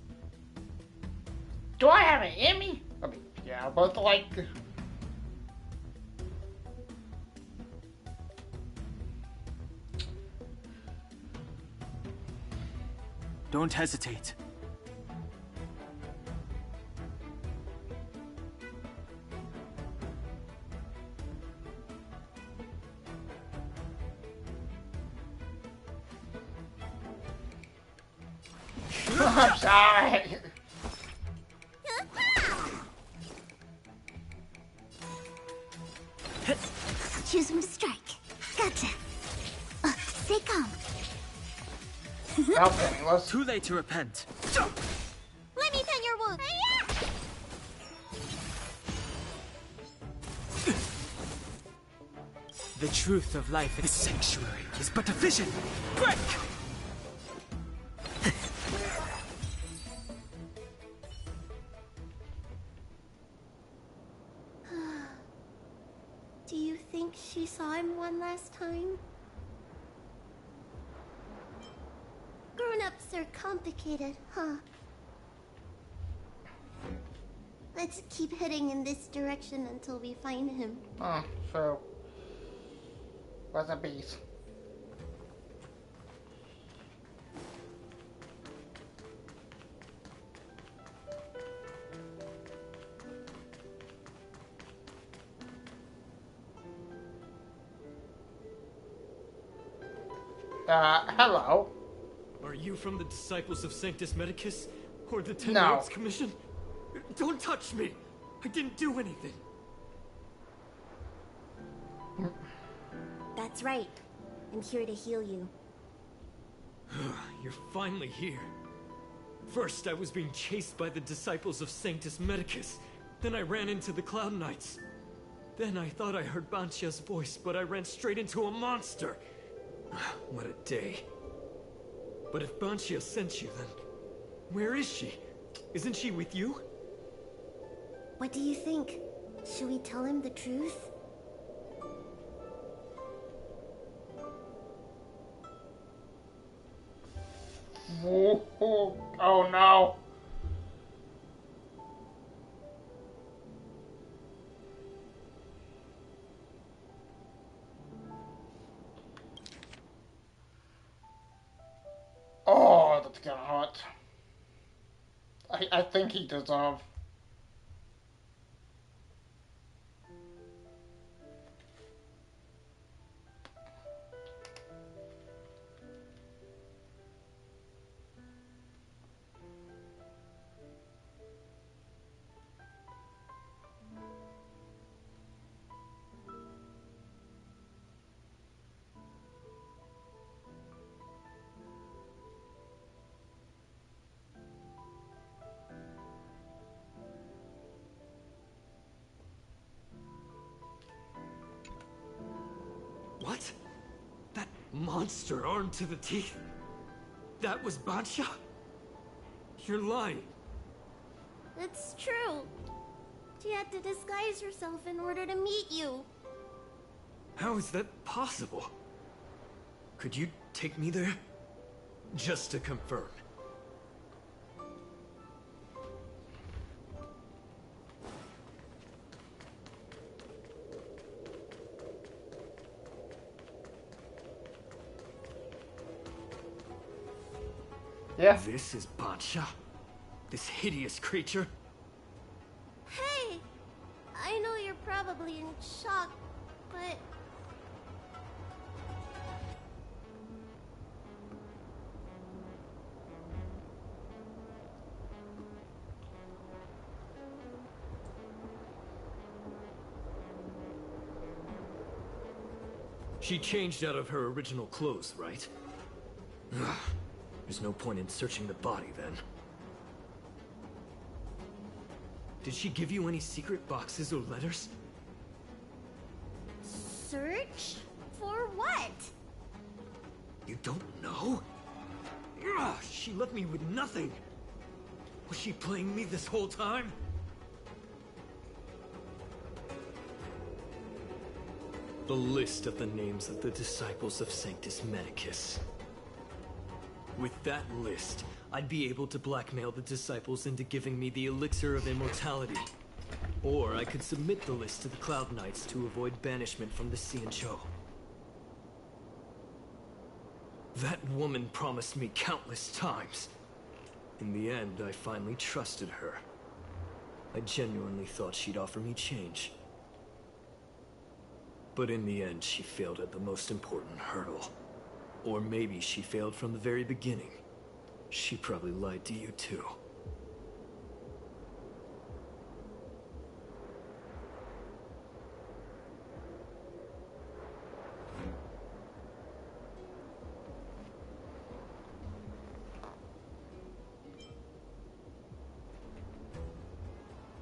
Do I have it in me? I mean, yeah, but like... Don't hesitate. I'm sorry. Choose him to strike. Gotcha. Stay calm. Too late to repent. Let me tend your wound. The truth of life in this sanctuary is but a vision. Break! Do you think she saw him one last time? Grown-ups are complicated, huh? Let's keep heading in this direction until we find him. Oh, so... Where's the beast? Hello. Are you from the Disciples of Sanctus Medicus? Or the Ten No. Lords Commission? Don't touch me! I didn't do anything! That's right. I'm here to heal you. You're finally here. First, I was being chased by the Disciples of Sanctus Medicus. Then I ran into the Cloud Knights. Then I thought I heard Banchia's voice, but I ran straight into a monster. What a day. But if Banchia sent you, then where is she? Isn't she with you? What do you think? Should we tell him the truth? Whoa. Oh no. Oh, that's gonna hurt. I think he deserves. What? That monster armed to the teeth? That was Banchia? You're lying. It's true. She had to disguise herself in order to meet you. How is that possible? Could you take me there? Just to confirm. Yeah. This is Banchia? This hideous creature? Hey! I know you're probably in shock, but... She changed out of her original clothes, right? There's no point in searching the body, then. Did she give you any secret boxes or letters? Search? For what? You don't know? She left me with nothing! Was she playing me this whole time? The list of the names of the Disciples of Sanctus Medicus. With that list, I'd be able to blackmail the Disciples into giving me the Elixir of Immortality. Or I could submit the list to the Cloud Knights to avoid banishment from the Xianzhou. That woman promised me countless times. In the end, I finally trusted her. I genuinely thought she'd offer me change. But in the end, she failed at the most important hurdle. Or maybe she failed from the very beginning. She probably lied to you too.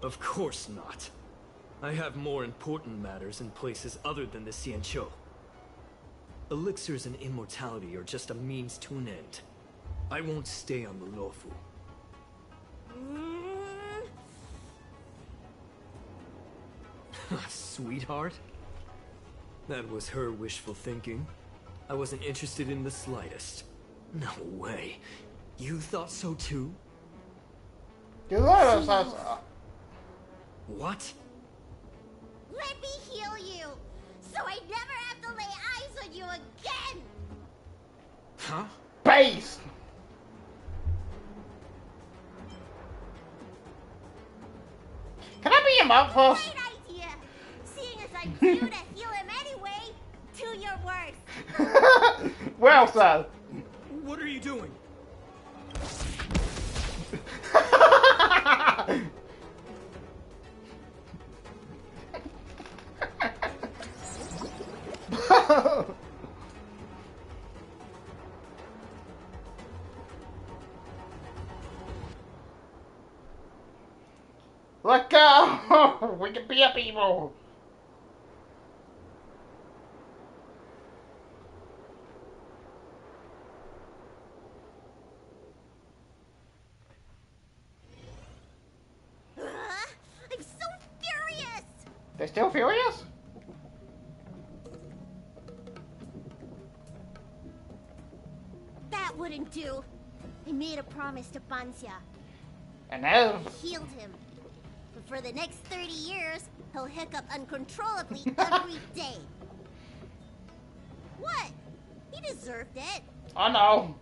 Of course not. I have more important matters in places other than the Xianzhou. Elixirs and immortality are just a means to an end. I won't stay on the Luofu. Sweetheart? That was her wishful thinking. I wasn't interested in the slightest. No way. You thought so too? You let us What? Let me heal you, so I never have to lay eyes on you again! Huh? Base! Can I be him up first? Great idea! Seeing as I'm due to heal him anyway, do your worst! Well said. What are you doing? Let go! We can be a people! I'm so furious! They're still furious? That wouldn't do. I made a promise to Bansia. And now... I healed him. But for the next 30 years, he'll hiccup uncontrollably every day. What? He deserved it. Oh no.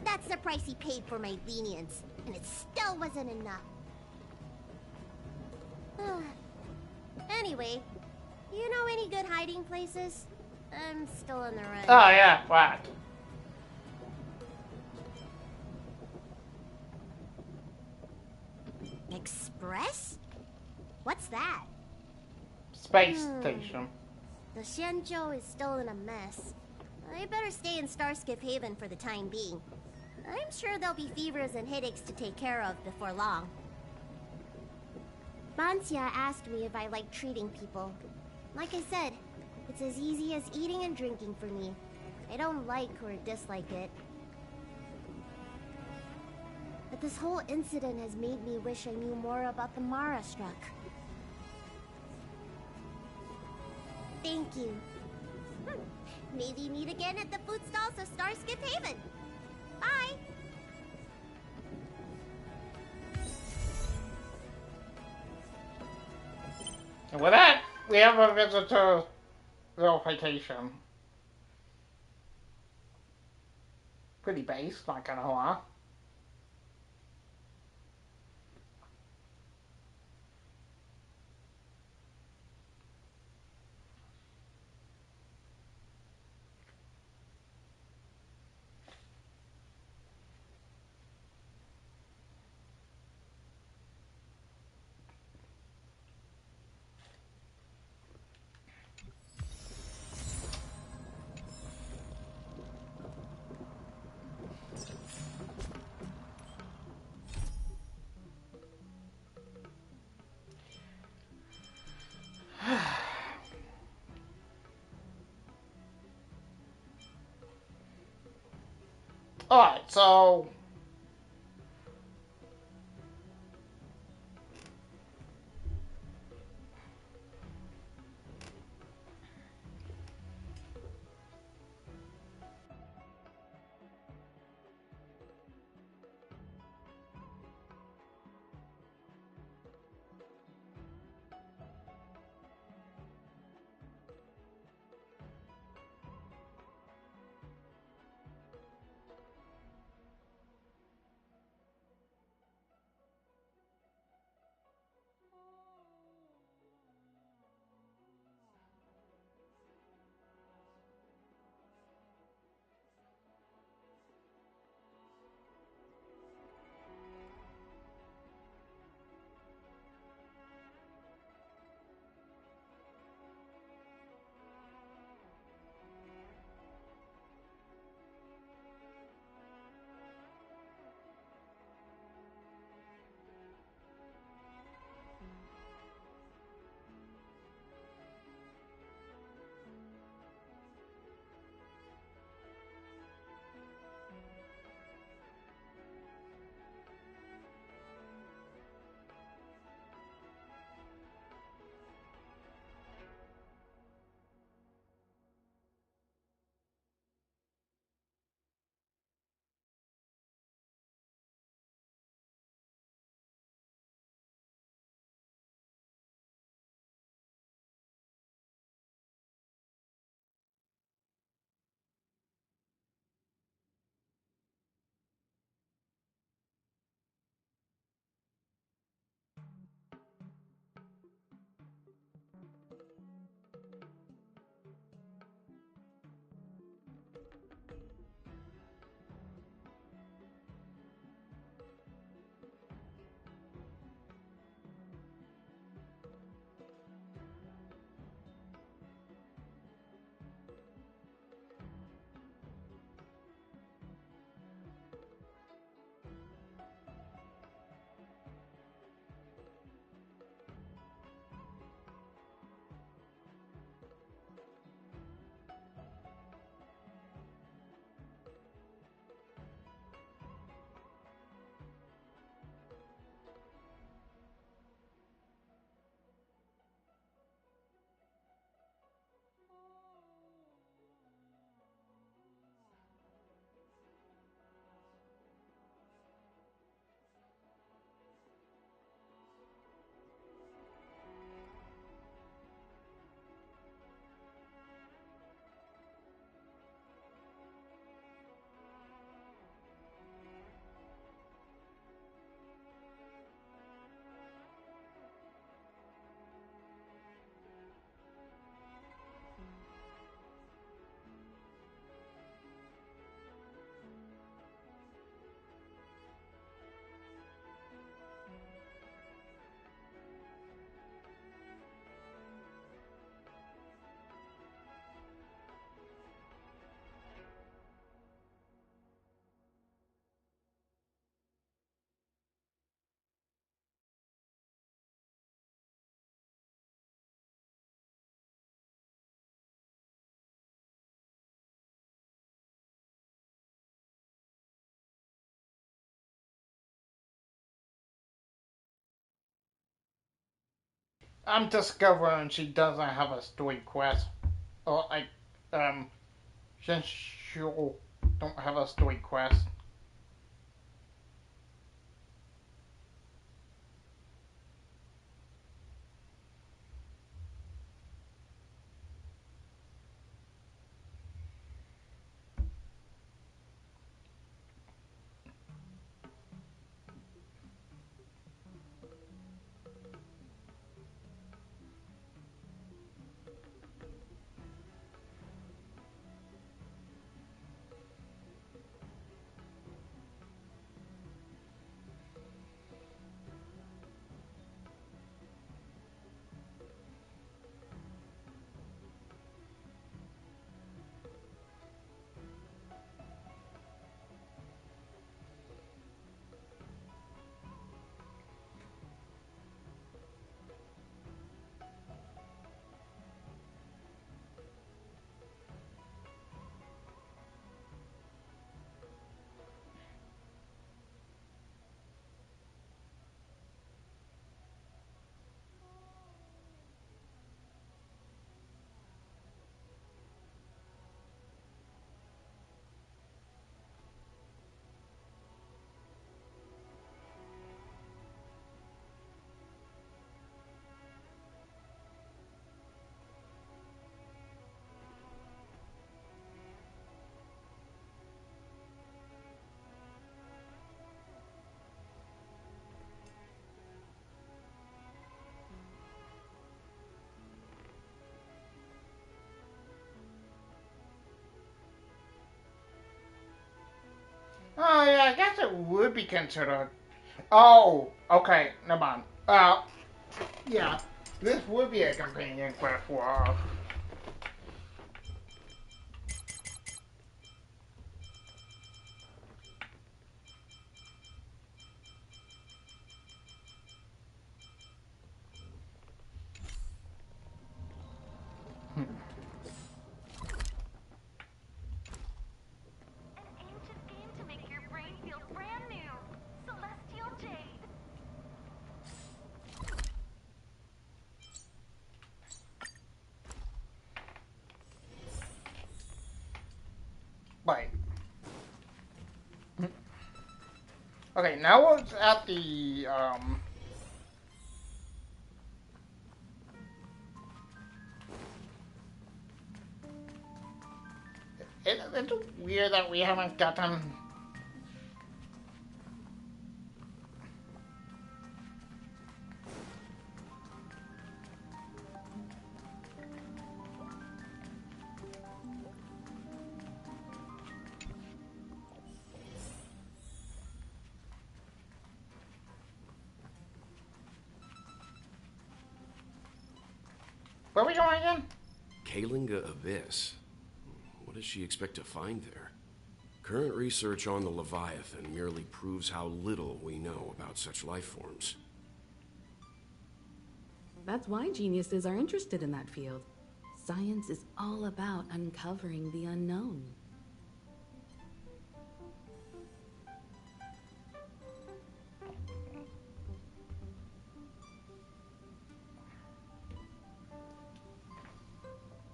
That's the price he paid for my lenience, and it still wasn't enough. Anyway, you know any good hiding places? I'm still on the run. Oh yeah, what? Express? What's that? Space station. The Xianzhou is still in a mess. I better stay in Starskip Haven for the time being. I'm sure there'll be fevers and headaches to take care of before long. Bansia asked me if I like treating people. Like I said, it's as easy as eating and drinking for me. I don't like or dislike it. But this whole incident has made me wish I knew more about the Mara struck. Thank you. Maybe meet again at the food stalls of Starskip Haven. Bye! And with that, we have a visitor verification. Pretty base, not gonna lie. Alright, so... I'm discovering she doesn't have a story quest. Or like, since she don't have a story quest. Oh yeah, I guess it would be considered. Oh, okay, never mind. Yeah, this would be a companion quest for us. Right. Okay, now it's at the it's weird that we haven't gotten. Where are we going again? Kalinga Abyss. What does she expect to find there? Current research on the Leviathan merely proves how little we know about such life forms. That's why geniuses are interested in that field. Science is all about uncovering the unknown.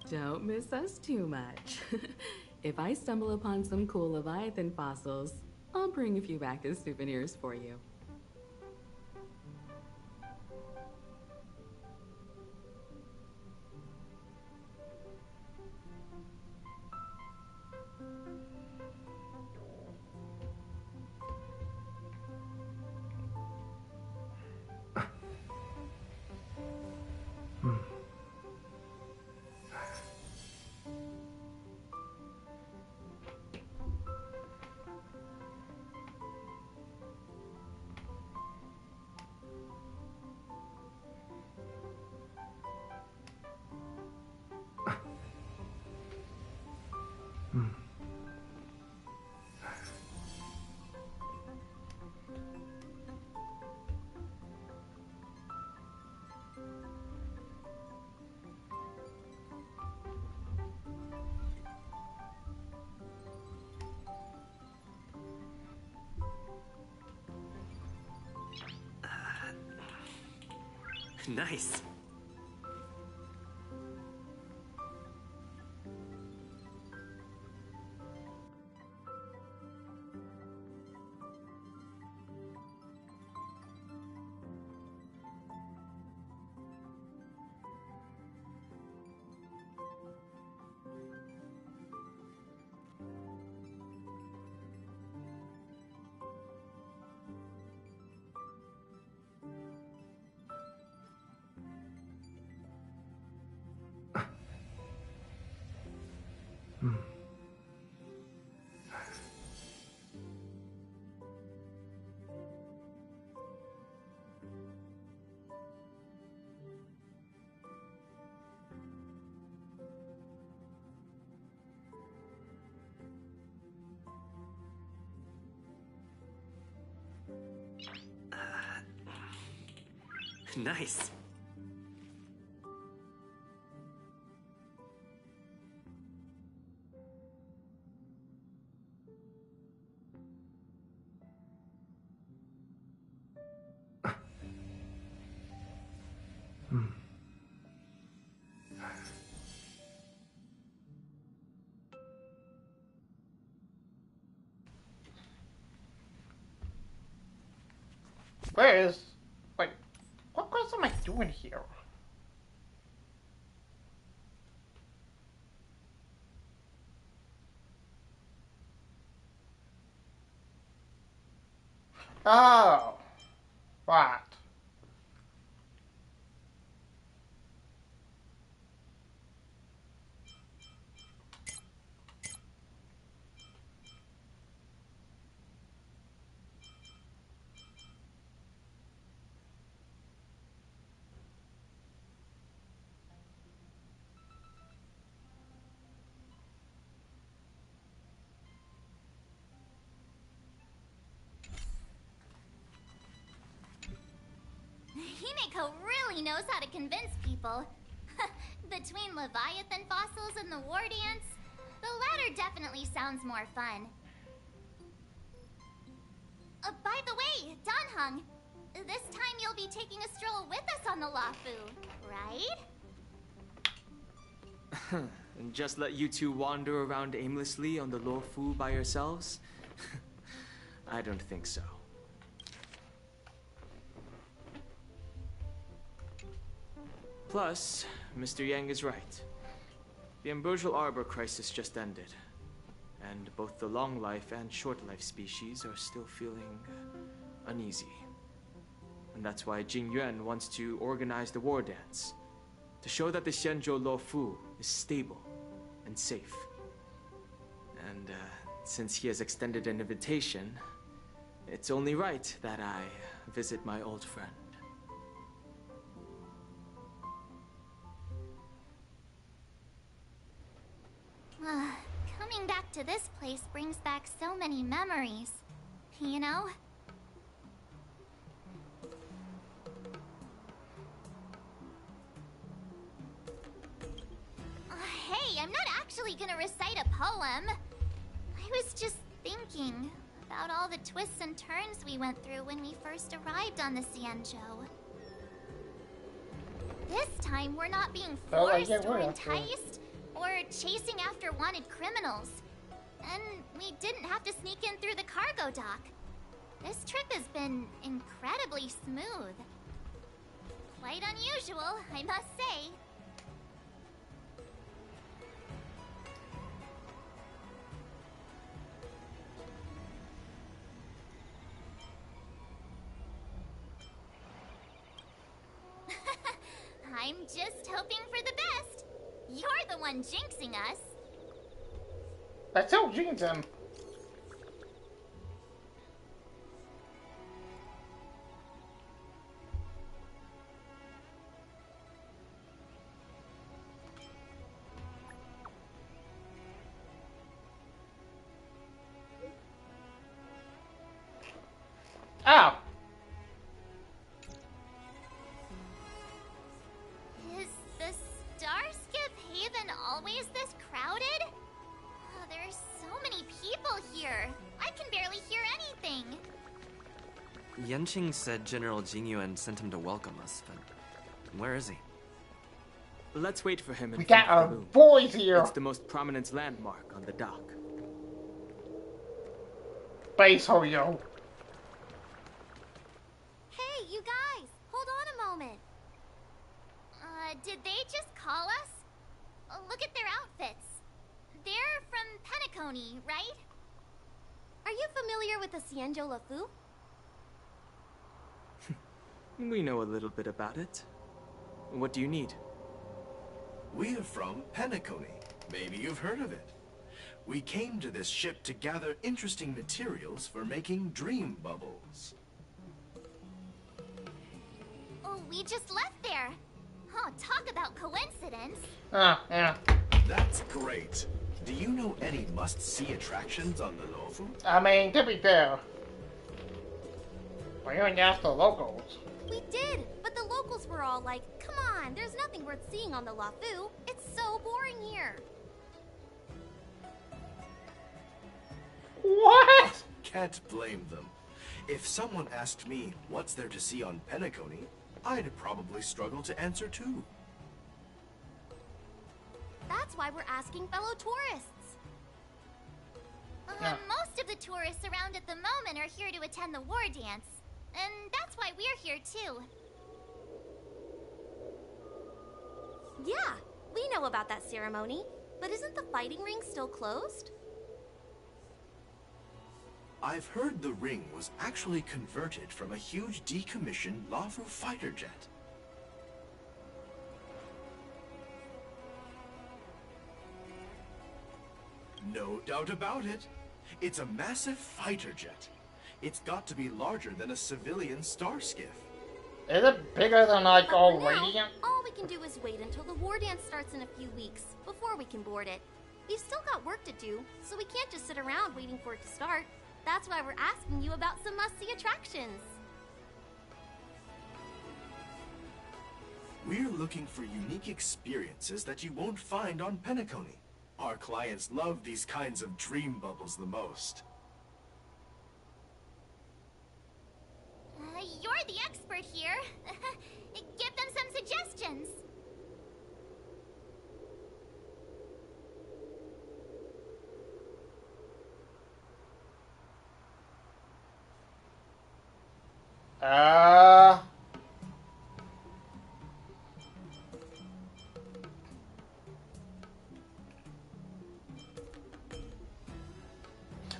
Don't miss us too much. If I stumble upon some cool Leviathan fossils, I'll bring a few back as souvenirs for you. Nice. Nice. Where is... Wait, what am I doing here? Oh, right. Himeko really knows how to convince people. Between Leviathan fossils and the war dance, the latter definitely sounds more fun. By the way, Danhung, this time you'll be taking a stroll with us on the Lafu, right? And just let you two wander around aimlessly on the Luofu by yourselves? I don't think so. Plus, Mr. Yang is right. The Ambrosial Arbor crisis just ended, and both the long life and short life species are still feeling uneasy. And that's why Jing Yuan wants to organize the war dance, to show that the Xianzhou Luofu is stable and safe. And since he has extended an invitation, it's only right that I visit my old friend. Coming back to this place brings back so many memories, you know? Hey, I'm not actually gonna recite a poem. I was just thinking about all the twists and turns we went through when we first arrived on the Xianzhou. This time, we're not being forced or enticed, or chasing after wanted criminals. And we didn't have to sneak in through the cargo dock. This trip has been incredibly smooth. Quite unusual, I must say. I'm just hoping for the best. You're the one jinxing us. I still jinx him. Ow! Is the Starskip Haven always this crowded? Oh, there's so many people here. I can barely hear anything. Yanqing said General Jing Yuan sent him to welcome us, but where is he? Let's wait for him. We got our boys here. It's the most prominent landmark on the dock. Base Hoyo. Hey, you guys, hold on a moment. Did they just call us? Look at their outfits. They're from Penacony, right? Are you familiar with the Xianzhou Luofu? We know a little bit about it. What do you need? We're from Penacony. Maybe you've heard of it. We came to this ship to gather interesting materials for making dream bubbles. Oh, we just left there. Oh, talk about coincidence. Yeah. That's great. Do you know any must-see attractions on the Luofu? I mean, to be fair, we didn't ask the locals. We did, but the locals all like, come on, there's nothing worth seeing on the Lafu. It's so boring here. What? Can't blame them. If someone asked me what's there to see on Penacony, I'd probably struggle to answer too. That's why we're asking fellow tourists. Most of the tourists around at the moment are here to attend the war dance. And that's why we're here too. Yeah, we know about that ceremony. But isn't the fighting ring still closed? I've heard the ring was actually converted from a huge decommissioned Lafu fighter jet. No doubt about it. It's a massive fighter jet. It's got to be larger than a civilian star skiff. Is it bigger than like all Now, Radiant? all we can do is wait until the war dance starts in a few weeks before we can board it. We've still got work to do, so we can't just sit around waiting for it to start. That's why we're asking you about some must-see attractions. We're looking for unique experiences that you won't find on Penacony. Our clients love these kinds of dream bubbles the most. You're the expert here. Give them some suggestions.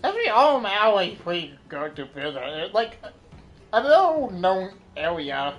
Every Aurum Alley we go to visit, it's like a little known area.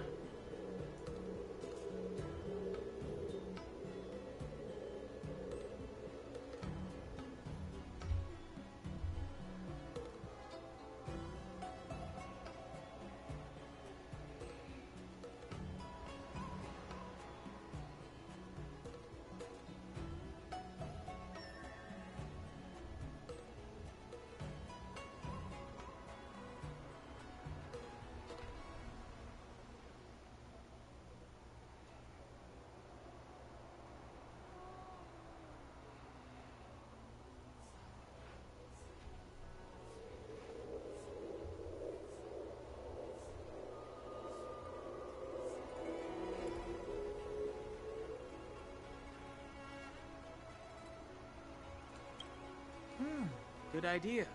Good idea.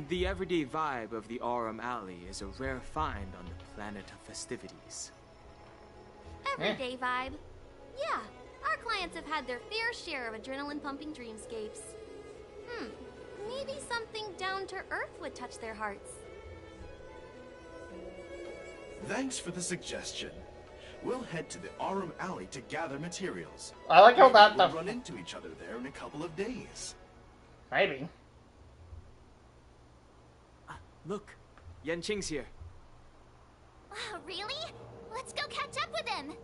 The everyday vibe of the Aurum Alley is a rare find on the planet of festivities. Everyday vibe. Yeah, our clients have had their fair share of adrenaline-pumping dreamscapes. Maybe something down to earth would touch their hearts. Thanks for the suggestion. We'll head to the Aurum Alley to gather materials. I like how that we'll run into each other there in a couple of days. Maybe. Look, Yanqing's here. Really? Let's go catch up with him.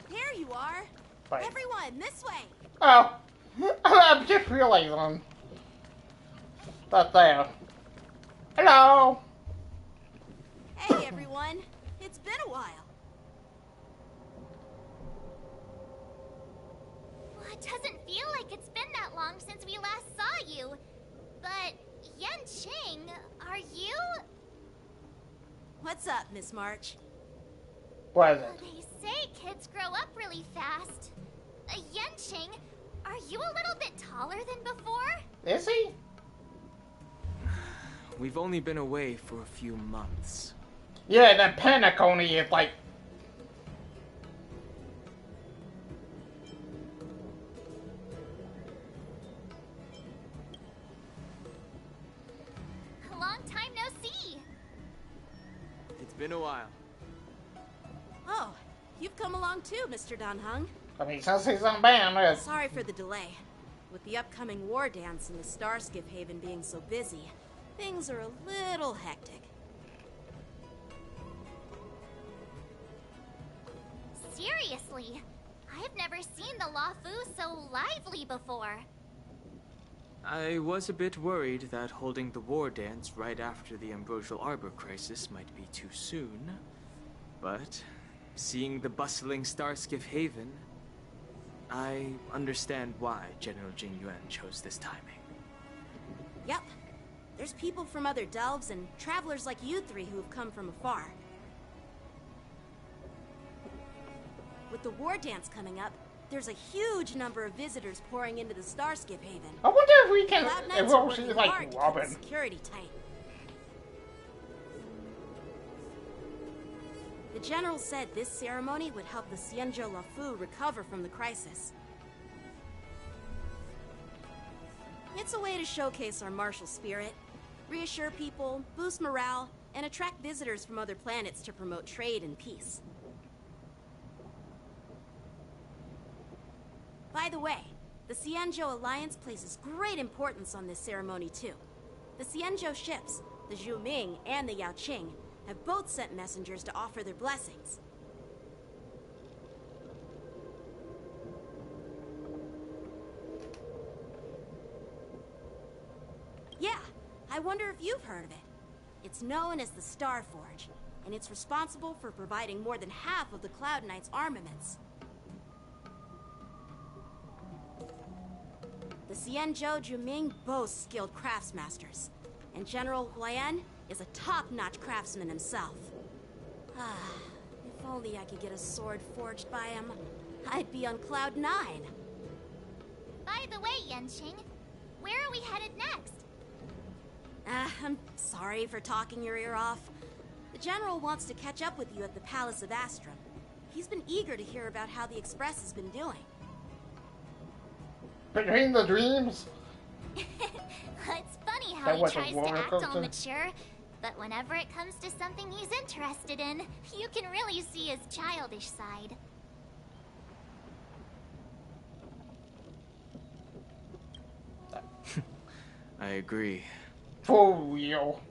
There you are. Right. Everyone, this way. Oh, I'm just realizing that there. Hello. Hey, everyone. It's been a while. Well, it doesn't feel like it's been that long since we last saw you. But, Yanqing, are you? What's up, Miss March? What is it? They say kids grow up really fast. Yanqing, are you a little bit taller than before? Is he? We've only been away for a few months. Yeah, the Penacony is like... A long time no see. It's been a while. Oh, you've come along too, Mr. Danheng. I mean, since he's on ban, Sorry for the delay. With the upcoming war dance and the Starskiff Haven being so busy, things are a little hectic. Seriously, I've never seen the Lafu so lively before. I was a bit worried that holding the war dance right after the Ambrosial Arbor crisis might be too soon. But seeing the bustling Starskiff Haven, I understand why General Jing Yuan chose this timing. Yep. There's people from other delves and travelers like you three who have come from afar. With the war dance coming up, there's a huge number of visitors pouring into the Starskiff Haven. I wonder if we can, Cloud if Knights we'll are see working like hard to keep Robin. the security tight. The general said this ceremony would help the Xianzhou Luofu recover from the crisis. It's a way to showcase our martial spirit, reassure people, boost morale, and attract visitors from other planets to promote trade and peace. By the way, the Xianzhou Alliance places great importance on this ceremony too. The Xianzhou ships, the Zhu Ming and the Yao Qing, have both sent messengers to offer their blessings. Yeah, I wonder if you've heard of it. It's known as the Star Forge, and it's responsible for providing more than half of the Cloud Knights' armaments. The Xianzhou Juming boasts skilled craftsmasters, and General Huayan is a top-notch craftsman himself. If only I could get a sword forged by him, I'd be on Cloud 9. By the way, Yanqing, where are we headed next? I'm sorry for talking your ear off. The General wants to catch up with you at the Palace of Astrum. He's been eager to hear about how the Express has been doing. Between the dreams? It's funny how That he was a tries to roller act all coaster. mature, but whenever it comes to something he's interested in, you can really see his childish side. I agree. For real.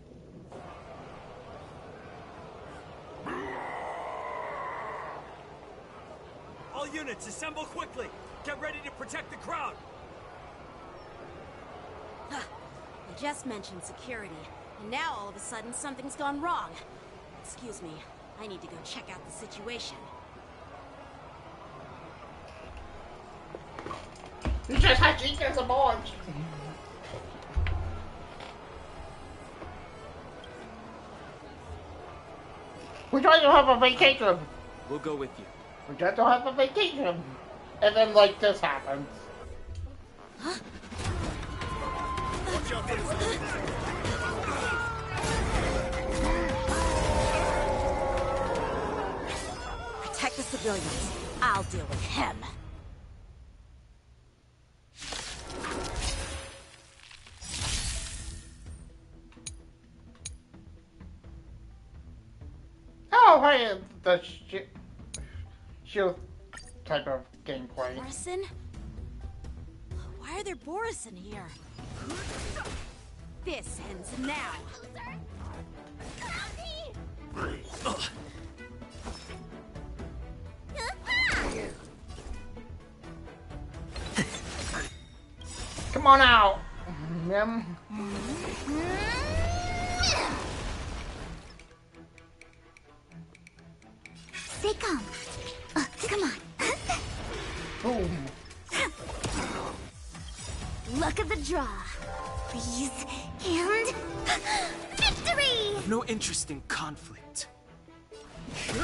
All units, assemble quickly! Get ready to protect the crowd! I just mentioned security, and now all of a sudden something's gone wrong. Excuse me, I need to go check out the situation. You just had chickens aboard. We try to have a vacation. We'll go with you. We try to have a vacation. And then like this happens. Watch out for Protect the civilians. I'll deal with him. Oh, hey, the shield type of gameplay. Borison? Why are there Borison here? This ends now. Come on out. Stay calm. Come on. Boom. Look at the draw. Please. And... victory! No interest in conflict. Me!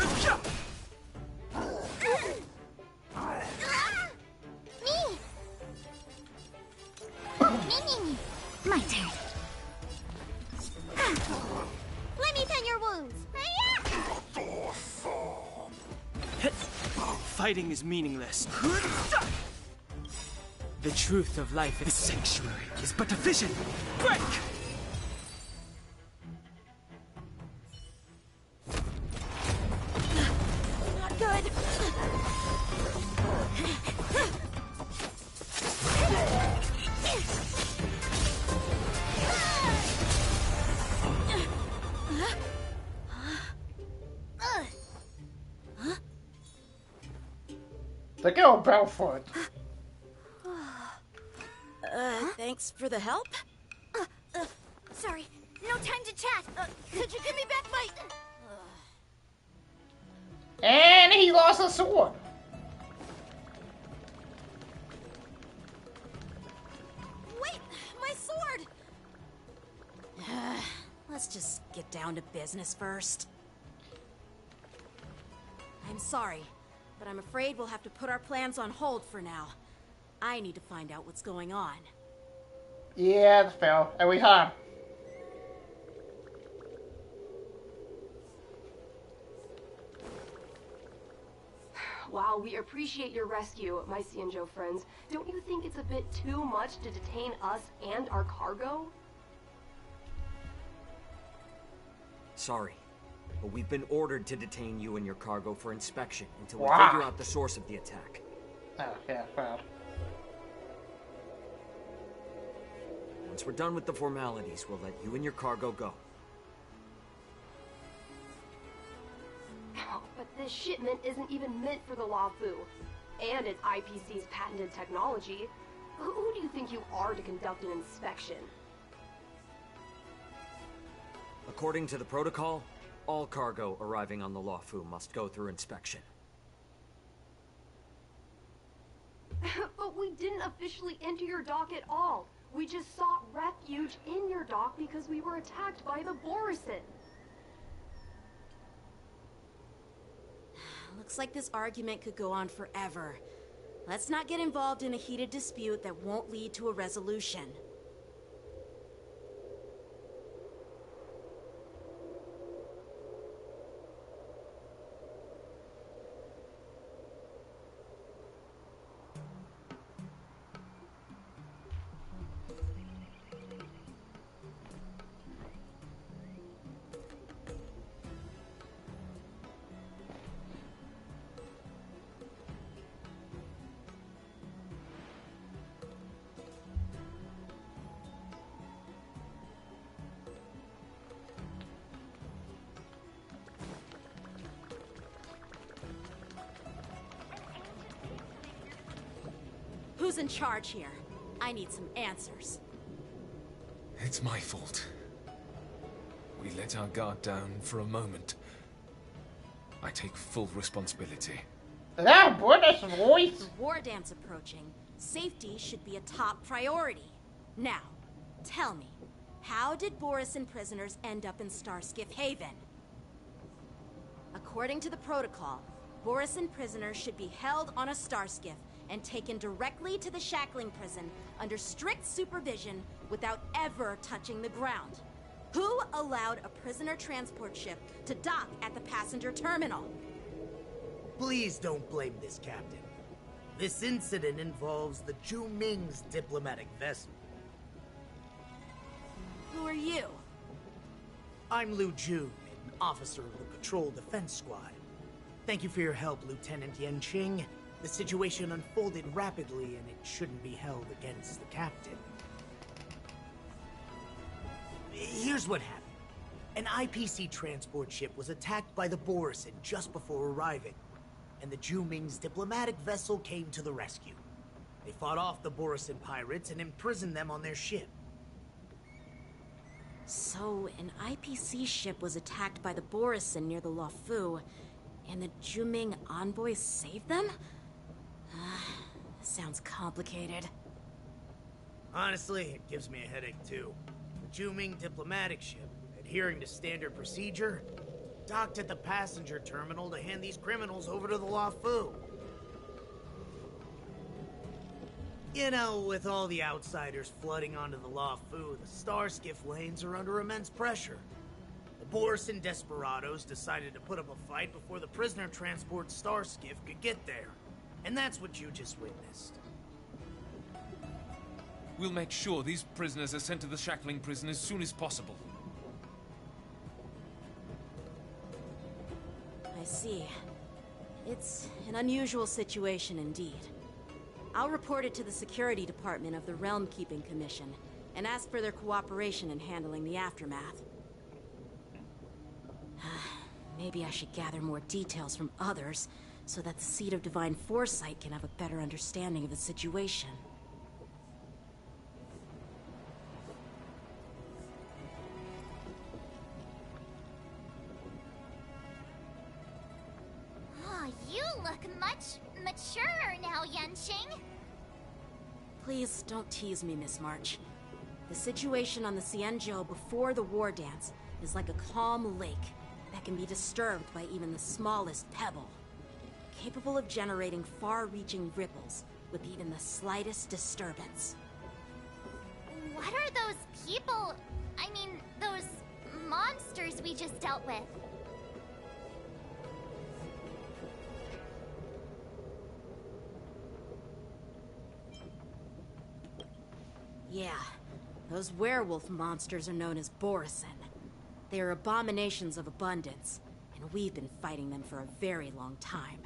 Me. My turn. Let me pen your wounds. Fighting is meaningless. The truth of life in the sanctuary is but a vision. Break! Not good. The girl Belfort. Thanks for the help? Sorry, no time to chat. Could you give me back my... And he lost a sword. Wait, my sword! Let's just get down to business first. I'm sorry, but I'm afraid we'll have to put our plans on hold for now. I need to find out what's going on. Yeah, that's fair. Every time. While we appreciate your rescue, my Cianjo friends, don't you think it's a bit too much to detain us and our cargo? Sorry, but we've been ordered to detain you and your cargo for inspection until we Wow. figure out the source of the attack. Oh, yeah, well. Once we're done with the formalities, we'll let you and your cargo go. But this shipment isn't even meant for the Luofu, and it's IPC's patented technology. Who do you think you are to conduct an inspection? According to the protocol, all cargo arriving on the Luofu must go through inspection. But we didn't officially enter your dock at all. We just sought refuge in your dock because we were attacked by the Borisin. Looks like this argument could go on forever. Let's not get involved in a heated dispute that won't lead to a resolution. Who's in charge here? I need some answers. It's my fault. We let our guard down for a moment. I take full responsibility. That British voice. With the war dance approaching, safety should be a top priority. Now, tell me, how did Borisin prisoners end up in Starskiff Haven? According to the protocol, Borisin prisoners should be held on a Starskiff and taken directly to the shackling prison under strict supervision without ever touching the ground. Who allowed a prisoner transport ship to dock at the passenger terminal? Please don't blame this captain. This incident involves the Zhu Ming's diplomatic vessel. Who are you? I'm Liu Ju, an officer of the Patrol Defense Squad. Thank you for your help, Lieutenant Yanqing. The situation unfolded rapidly, and it shouldn't be held against the captain. Here's what happened. An IPC transport ship was attacked by the Borisin just before arriving, and the Zhu Ming's diplomatic vessel came to the rescue. They fought off the Borisin pirates and imprisoned them on their ship. So, an IPC ship was attacked by the Borisin near the Luofu, and the Zhu Ming envoys saved them? Sounds complicated. Honestly, it gives me a headache too. The Zhu Ming diplomatic ship, adhering to standard procedure, docked at the passenger terminal to hand these criminals over to the Luofu. You know, with all the outsiders flooding onto the Luofu, the Starskiff lanes are under immense pressure. The Borisin desperados decided to put up a fight before the prisoner transport Starskiff could get there. And that's what you just witnessed. We'll make sure these prisoners are sent to the shackling prison as soon as possible. I see. It's an unusual situation indeed. I'll report it to the security department of the Realm Keeping Commission and ask for their cooperation in handling the aftermath. Maybe I should gather more details from others so that the Seat of Divine Foresight can have a better understanding of the situation. much maturer now, Yanqing. Please don't tease me, Miss March. The situation on the Xianzhou before the war dance is like a calm lake that can be disturbed by even the smallest pebble, capable of generating far-reaching ripples with even the slightest disturbance. What are those people? I mean, those monsters we just dealt with? Yeah, those werewolf monsters are known as Borisin. They are abominations of abundance, and we've been fighting them for a very long time.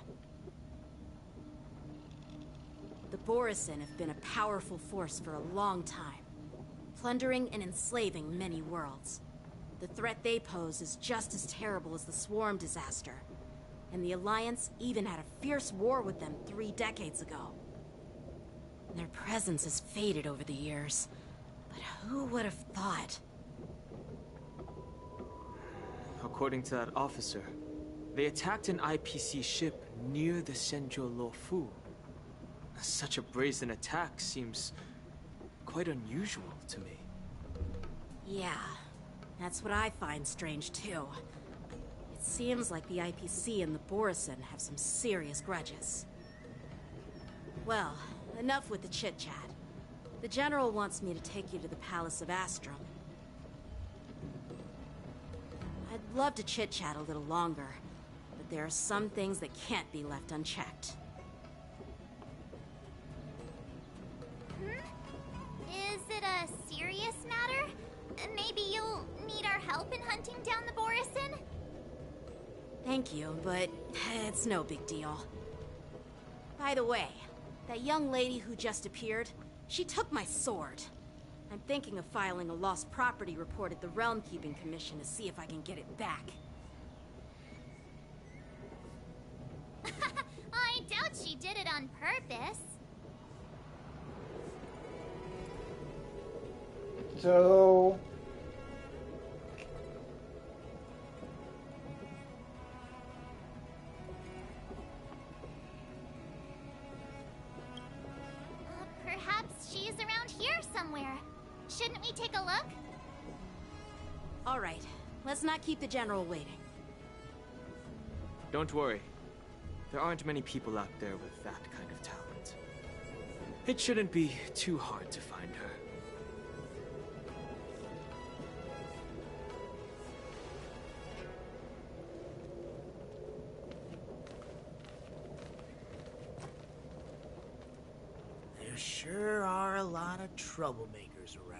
The Borisin have been a powerful force for a long time, plundering and enslaving many worlds. The threat they pose is just as terrible as the Swarm disaster, and the Alliance even had a fierce war with them 3 decades ago. Their presence has faded over the years, but who would have thought? According to that officer, they attacked an IPC ship near the Shenzhou Luofu. Such a brazen attack seems quite unusual to me. Yeah, that's what I find strange too. It seems like the IPC and the Borisin have some serious grudges. Well, enough with the chit-chat. The General wants me to take you to the Palace of Astrum. I'd love to chit-chat a little longer, but there are some things that can't be left unchecked. Is it a serious matter? Maybe you'll need our help in hunting down the Borisin? Thank you, but it's no big deal. By the way, that young lady who just appeared, she took my sword. I'm thinking of filing a lost property report at the Realm Keeping Commission to see if I can get it back. I doubt she did it on purpose. So... Perhaps she's around here somewhere. Shouldn't we take a look? All right, let's not keep the General waiting. Don't worry. There aren't many people out there with that kind of talent. It shouldn't be too hard to find her. There sure are a lot of troublemakers around.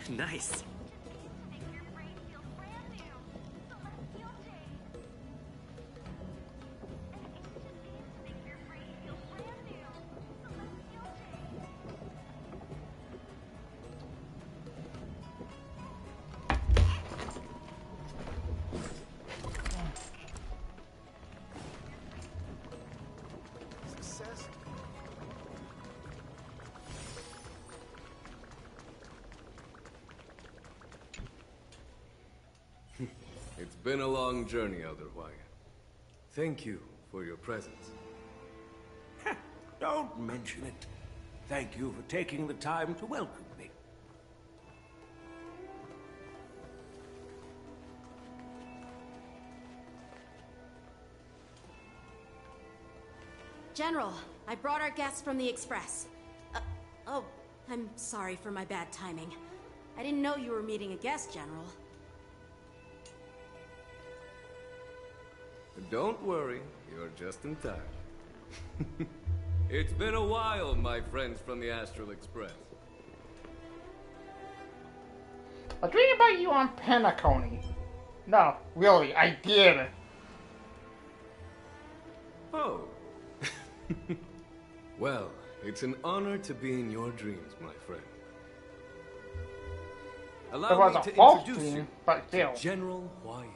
Nice. Success. It's been a long journey, Elder Wyatt. Thank you for your presence. Don't mention it. Thank you for taking the time to welcome me. General, I brought our guests from the Express. Oh, I'm sorry for my bad timing. I didn't know you were meeting a guest, General. Don't worry, you're just in time. It's been a while, my friends from the Astral Express. I dreamed about you on Penacony. No, really, I did. Oh. Well, it's an honor to be in your dreams, my friend. Allow me to introduce you to General Huayan.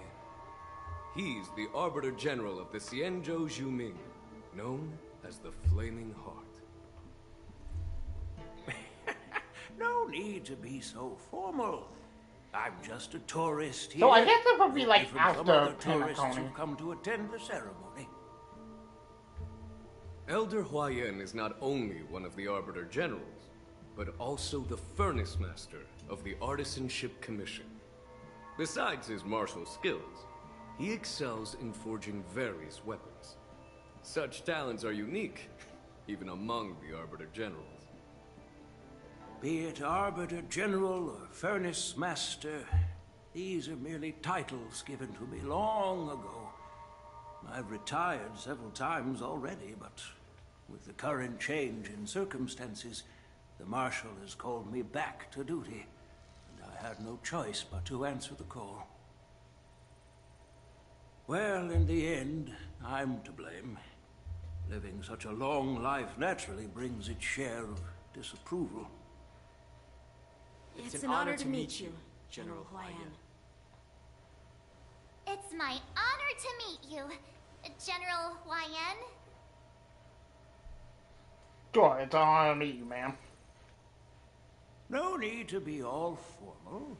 He's the Arbiter General of the Xianzhou Zhuming, known as the Flaming Heart. No need to be so formal. I'm just a tourist here. So I guess it would be like from after some other tourists Penacony. who've come to attend the ceremony. Elder Huayan is not only one of the Arbiter Generals, but also the Furnace Master of the Artisanship Commission. Besides his martial skills, he excels in forging various weapons. Such talents are unique, even among the Arbiter Generals. Be it Arbiter General or Furnace Master, these are merely titles given to me long ago. I've retired several times already, but with the current change in circumstances, the Marshal has called me back to duty, and I had no choice but to answer the call. Well, in the end, I'm to blame. Living such a long life naturally brings its share of disapproval. It's an honor to meet you, General Huayan. It's my honor to meet you, General Huayan. Good, it's an honor to meet you, ma'am. No need to be all formal.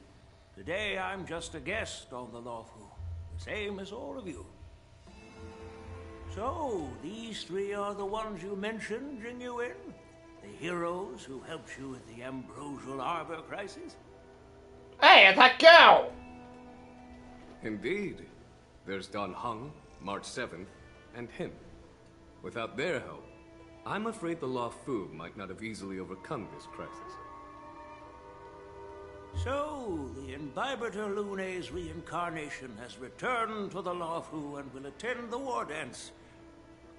Today I'm just a guest on the Lawfu, the same as all of you. So, these three are the ones you mentioned, Jingyuin? The heroes who helped you with the Ambrosial Arbor crisis? Hey, it's a girl! Indeed. There's Don Hung, March 7th, and him. Without their help, I'm afraid the Lawfu might not have easily overcome this crisis. So, the Imbibitor Lune's reincarnation has returned to the Lawfu and will attend the war dance.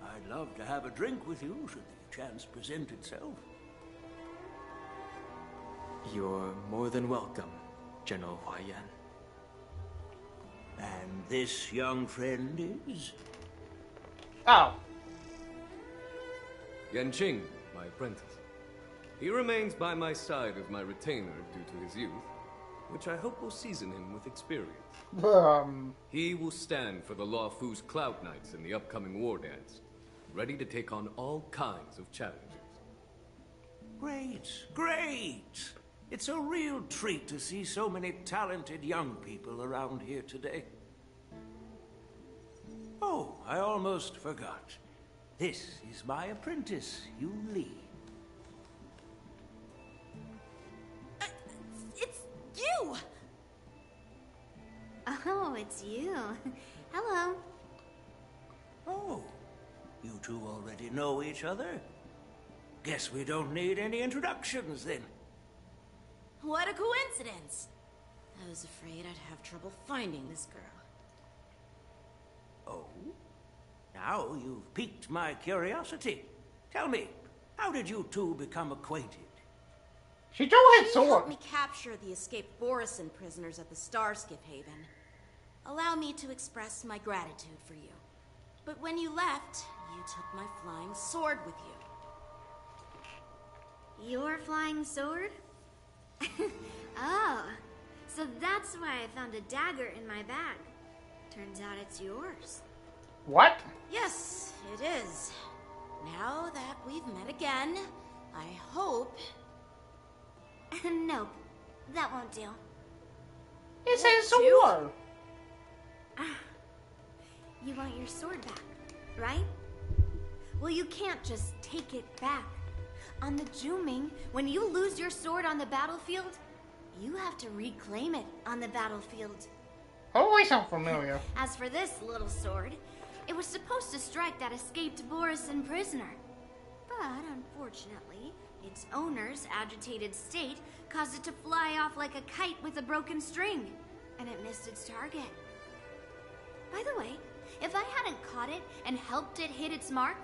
I'd love to have a drink with you, should the chance present itself. You're more than welcome, General Huayan. And this young friend is? Oh. Yanqing, my apprentice. He remains by my side as my retainer due to his youth, which I hope will season him with experience. He will stand for the Lawfu's Cloud Knights in the upcoming war dance, ready to take on all kinds of challenges. Great, great! It's a real treat to see so many talented young people around here today. Oh, I almost forgot. This is my apprentice, Yu Li. It's you! Oh, it's you. Hello. Oh, you two already know each other? Guess we don't need any introductions then. What a coincidence! I was afraid I'd have trouble finding this girl. Oh? Now you've piqued my curiosity. Tell me, how did you two become acquainted? She drew his sword. Helped me capture the escaped Borisin prisoners at the Starskiff Haven. Allow me to express my gratitude for you. But when you left, you took my flying sword with you. Your flying sword? Oh, so that's why I found a dagger in my bag. Turns out it's yours. What? Yes, it is. Now that we've met again, I hope... Nope, that won't do. It's his sword! You want your sword back, right? Well, you can't just take it back. On the Zhuming, when you lose your sword on the battlefield, you have to reclaim it on the battlefield. Always sound familiar. As for this little sword, it was supposed to strike that escaped Borisin prisoner. But unfortunately, its owner's agitated state caused it to fly off like a kite with a broken string, and it missed its target. By the way, if I hadn't caught it and helped it hit its mark,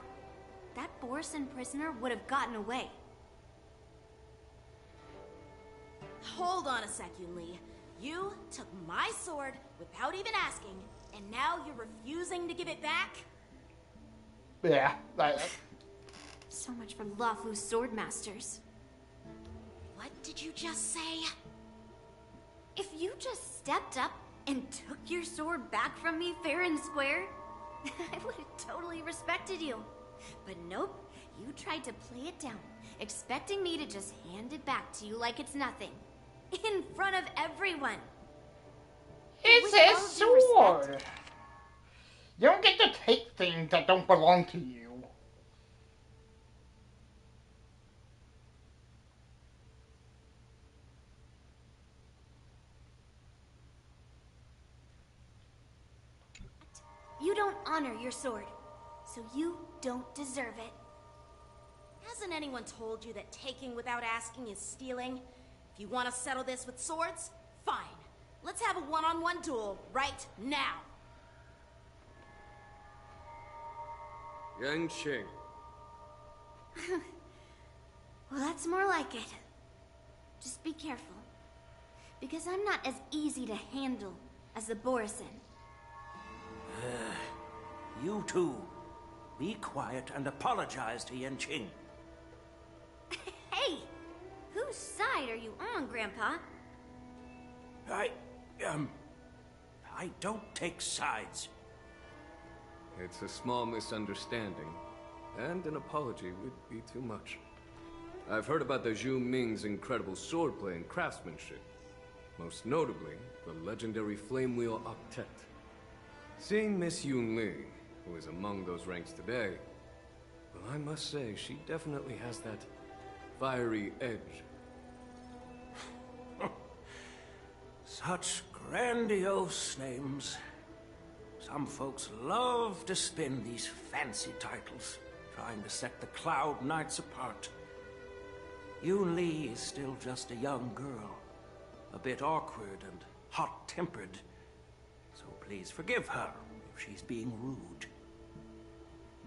that Borison prisoner would have gotten away. Hold on a sec, Yunli. You took my sword without even asking, and now you're refusing to give it back? Yeah. So much for Luofu's sword masters. What did you just say? If you just stepped up and took your sword back from me fair and square, I would have totally respected you. But nope, you tried to play it down, expecting me to just hand it back to you like it's nothing. In front of everyone. It's his sword! You don't get to take things that don't belong to you. You don't honor your sword, so you don't deserve it. Hasn't anyone told you that taking without asking is stealing? If you want to settle this with swords, fine. Let's have a one-on-one duel right now. Yanqing. Well, that's more like it. Just be careful, because I'm not as easy to handle as the Borison. You two, be quiet and apologize to Yanqing. Hey! Whose side are you on, Grandpa? I don't take sides. It's a small misunderstanding, and an apology would be too much. I've heard about the Zhu Ming's incredible swordplay and craftsmanship. Most notably, the legendary Flame Wheel Octet. Seeing Miss Yunli, who is among those ranks today, well, I must say, she definitely has that fiery edge. Such grandiose names. Some folks love to spin these fancy titles, trying to set the Cloud Knights apart. Yunli is still just a young girl, a bit awkward and hot-tempered. So please forgive her if she's being rude.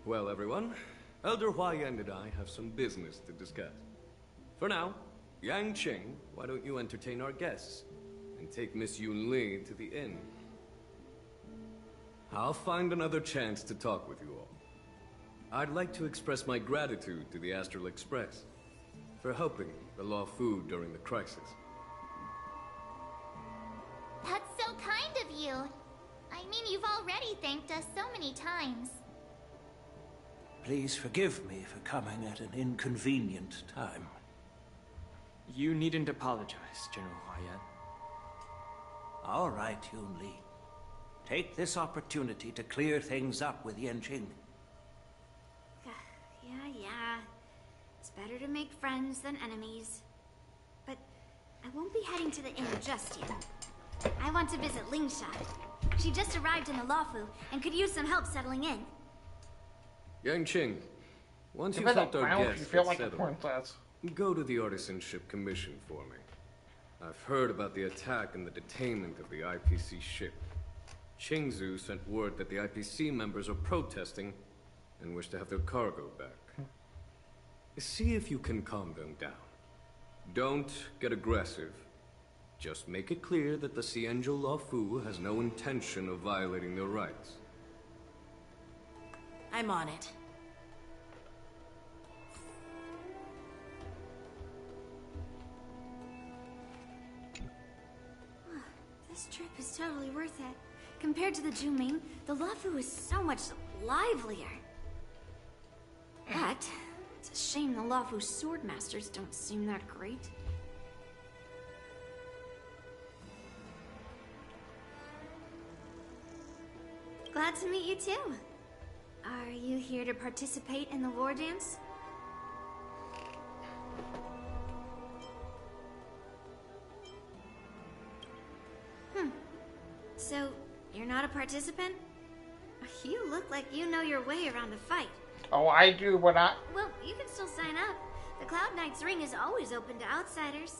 Well, everyone, Elder Huayan and I have some business to discuss. For now, Yanqing, why don't you entertain our guests and take Miss Yunli to the inn? I'll find another chance to talk with you all. I'd like to express my gratitude to the Astral Express for helping the Luofu during the crisis. That's so kind of you. I mean, you've already thanked us so many times. Please forgive me for coming at an inconvenient time. You needn't apologize, General Huayan. All right, Yunli. Take this opportunity to clear things up with Yanqing. Yeah. It's better to make friends than enemies. But I won't be heading to the inn just yet. I want to visit Lingsha. She just arrived in the Luofu and could use some help settling in. Yanqing, once you've If helped our you guests feel get like a settled, princess. go to the Artisanship Commission for me. I've heard about the attack and the detainment of the IPC ship. Qingzu sent word that the IPC members are protesting and wish to have their cargo back. See if you can calm them down. Don't get aggressive. Just make it clear that the Xianzhou Luofu has no intention of violating their rights. I'm on it. This trip is totally worth it. Compared to the Zhu Ming, the Luofu is so much livelier. But it's a shame the Luofu swordmasters don't seem that great. Glad to meet you too. Are you here to participate in the war dance? So, you're not a participant? You look like you know your way around a fight. Oh, I do, but I... Well, you can still sign up. The Cloud Knight's ring is always open to outsiders.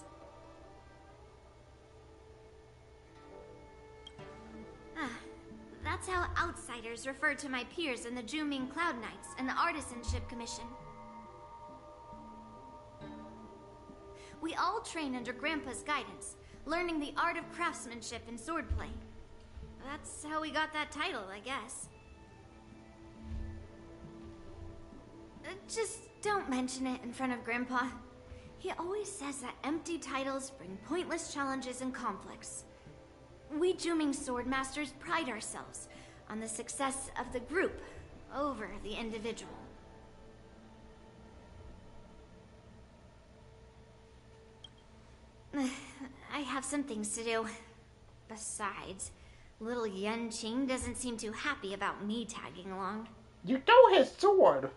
That's That's how outsiders refer to my peers in the Juming Cloud Knights and the Artisanship Commission. We all train under Grandpa's guidance, learning the art of craftsmanship and swordplay. That's how we got that title, I guess. Just don't mention it in front of Grandpa. He always says that empty titles bring pointless challenges and conflicts. We Juming Swordmasters pride ourselves on the success of the group over the individual. I have some things to do. Besides, little Yanqing doesn't seem too happy about me tagging along. You stole his sword.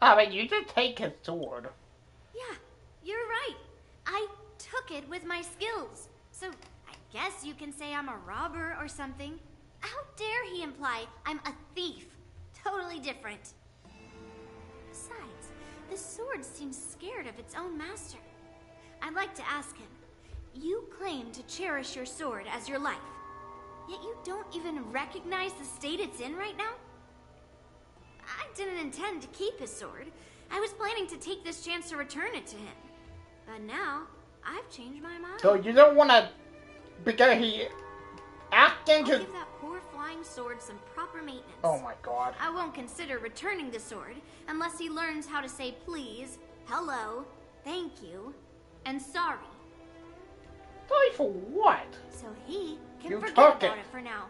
I mean, you just take his sword. Yeah, you're right. I took it with my skills. So I guess you can say I'm a robber or something. How dare he imply I'm a thief? Totally different. Besides, the sword seems scared of its own master. I'd like to ask him. You claim to cherish your sword as your life, yet you don't even recognize the state it's in right now? I didn't intend to keep his sword. I was planning to take this chance to return it to him. But now, I've changed my mind. So you don't want to, because he acting I'll to... give that poor flying sword some proper maintenance. Oh my god. I won't consider returning the sword unless he learns how to say please, hello, thank you, and sorry. Sorry for what? So he can You forget took about it. it for now.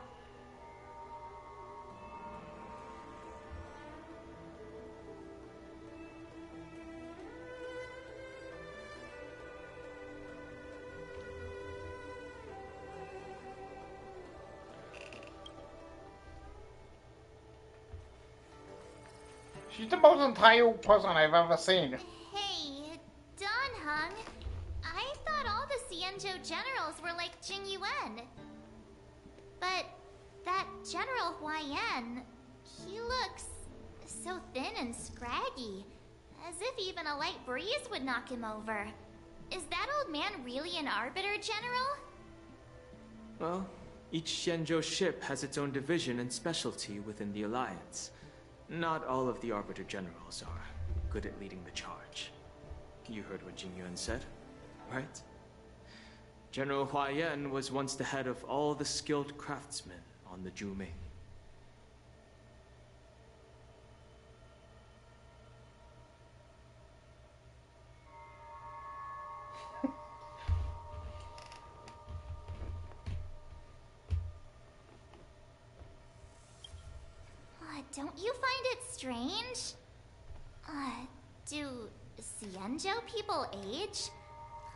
She's the most entitled person I've ever seen. Hey, Don Hung. I thought all the Xianzhou generals were like Jing Yuan. But that General Huaiyan, he looks so thin and scraggy, as if even a light breeze would knock him over. Is that old man really an Arbiter General? Well, each Xianzhou ship has its own division and specialty within the Alliance. Not all of the Arbiter Generals are good at leading the charge. You heard what Jing Yuan said, right? General Huaiyan was once the head of all the skilled craftsmen on the Juming. Don't you find it strange? Do Xianzhou people age?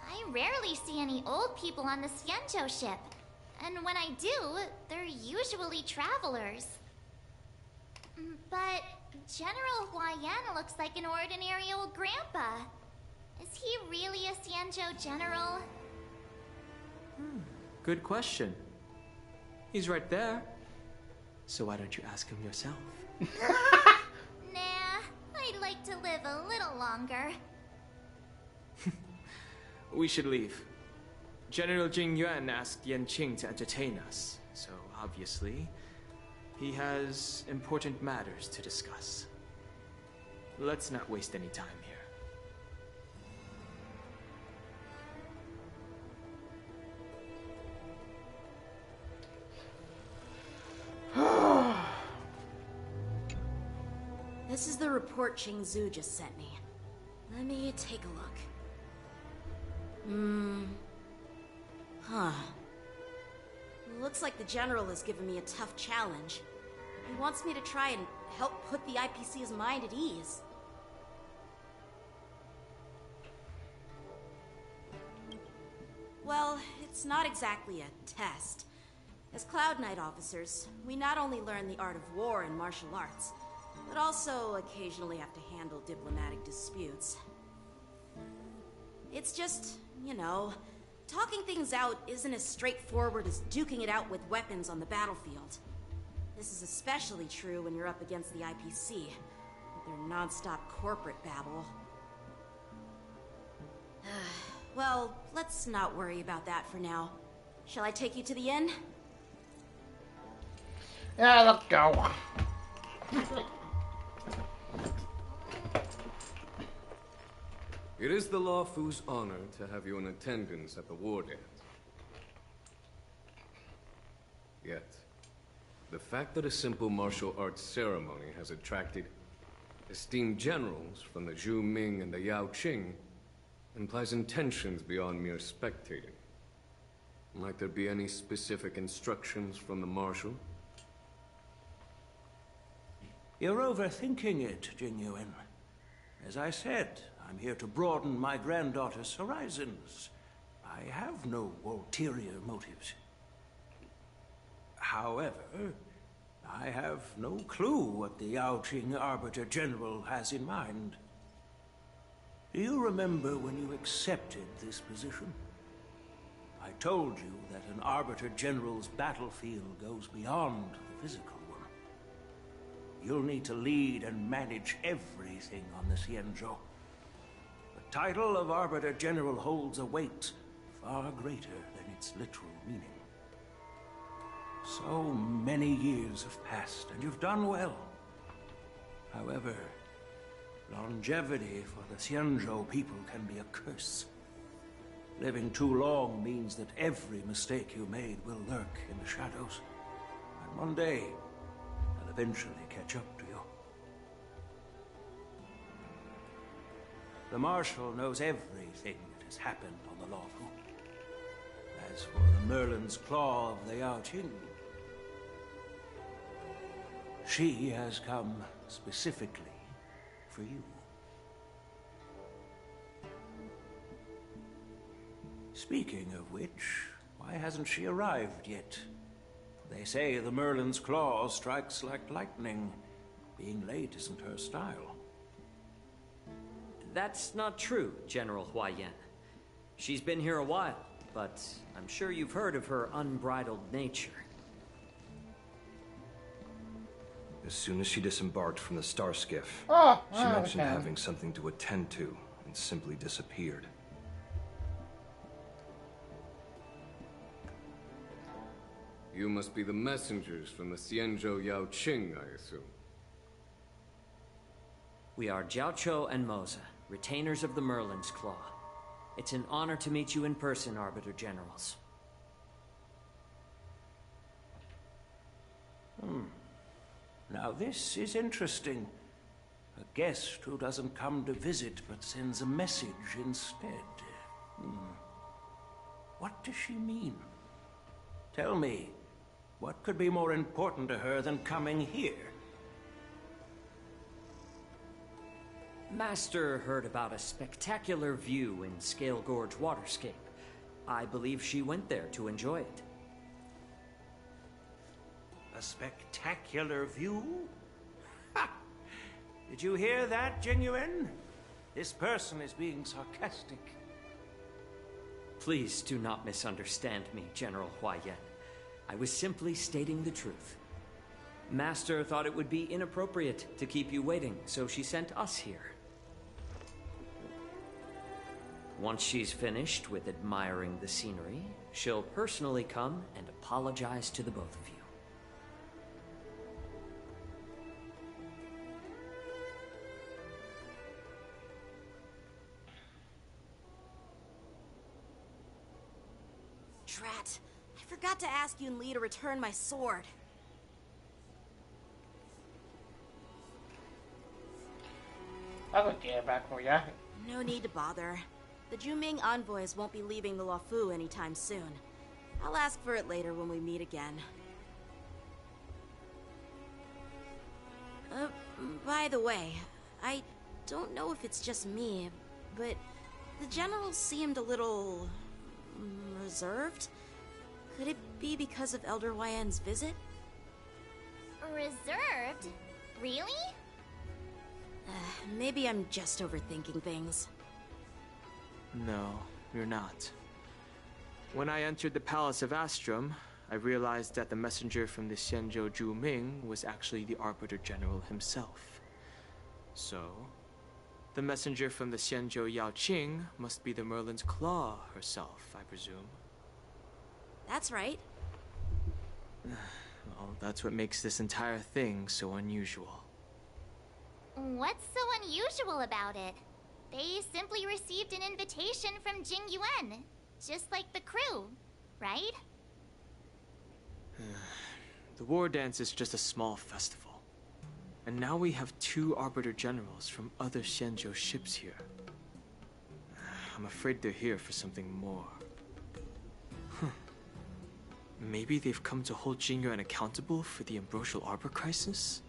I rarely see any old people on the Xianzhou ship. And when I do, they're usually travelers. But General Huaiyan looks like an ordinary old grandpa. Is he really a Xianzhou general? Good question. He's right there. So why don't you ask him yourself? Nah, I'd like to live a little longer. We should leave. General Jing Yuan asked Yanqing to entertain us, so obviously, he has important matters to discuss. Let's not waste any time here. This is the report Ching Zhu just sent me. Let me take a look. Looks like the General has given me a tough challenge. He wants me to try and help put the IPC's mind at ease. Well, it's not exactly a test. As Cloud Knight officers, we not only learn the art of war and martial arts, but also occasionally have to handle diplomatic disputes. It's just, you know, talking things out isn't as straightforward as duking it out with weapons on the battlefield. This is especially true when you're up against the IPC, with their non-stop corporate babble. Well, let's not worry about that for now. Shall I take you to the inn? Yeah, let's go. It is the Lawfu's honor to have you in attendance at the war dance. Yet, the fact that a simple martial arts ceremony has attracted esteemed generals from the Zhu Ming and the Yao Qing implies intentions beyond mere spectating. Might there be any specific instructions from the Marshal? You're overthinking it, Jingyuan. As I said, I'm here to broaden my granddaughter's horizons. I have no ulterior motives. However, I have no clue what the Yao Qing Arbiter General has in mind. Do you remember when you accepted this position? I told you that an Arbiter General's battlefield goes beyond the physical one. You'll need to lead and manage everything on the Xianzhou. The title of Arbiter General holds a weight far greater than its literal meaning. So many years have passed, and you've done well. However, longevity for the Xianzhou people can be a curse. Living too long means that every mistake you made will lurk in the shadows. And one day, they'll eventually catch up to you. The Marshal knows everything that has happened on the Lawfu. As for the Merlin's Claw of the Yao Qing, she has come specifically for you. Speaking of which, why hasn't she arrived yet? They say the Merlin's Claw strikes like lightning. Being late isn't her style. That's not true, General Huaiyan. She's been here a while, but I'm sure you've heard of her unbridled nature. As soon as she disembarked from the star skiff, she mentioned having something to attend to and simply disappeared. You must be the messengers from the Xianzhou Yao Qing, I assume. We are Jiaoqiu and Moza, retainers of the Merlin's Claw. It's an honor to meet you in person, Arbiter Generals. Now this is interesting. A guest who doesn't come to visit but sends a message instead. What does she mean? Tell me, what could be more important to her than coming here? Master heard about a spectacular view in Scale Gorge Waterscape. I believe she went there to enjoy it. A spectacular view? Ha! Did you hear that, Jingyuan? This person is being sarcastic. Please do not misunderstand me, General Huaiyan. I was simply stating the truth. Master thought it would be inappropriate to keep you waiting, so she sent us here. Once she's finished with admiring the scenery, she'll personally come and apologize to the both of you. Drat. I forgot to ask Yun Li to return my sword. I would get it back for ya. No need to bother. The Juming envoys won't be leaving the Lawfu anytime soon. I'll ask for it later when we meet again. By the way, I don't know if it's just me, but the general seemed a little reserved. Could it be because of Elder Huaiyan's visit? Reserved? Really? Maybe I'm just overthinking things. No, you're not. When I entered the Palace of Astrum, I realized that the messenger from the Xianzhou Zhu Ming was actually the Arbiter General himself. So, the messenger from the Xianzhou Yao Qing must be the Merlin's Claw herself, I presume. That's right. Well, that's what makes this entire thing so unusual. What's so unusual about it? They simply received an invitation from Jing Yuan, just like the crew, right? The war dance is just a small festival. And now we have 2 Arbiter Generals from other Xianzhou ships here. I'm afraid they're here for something more. Maybe they've come to hold Jing Yuan accountable for the Ambrosial Arbor crisis?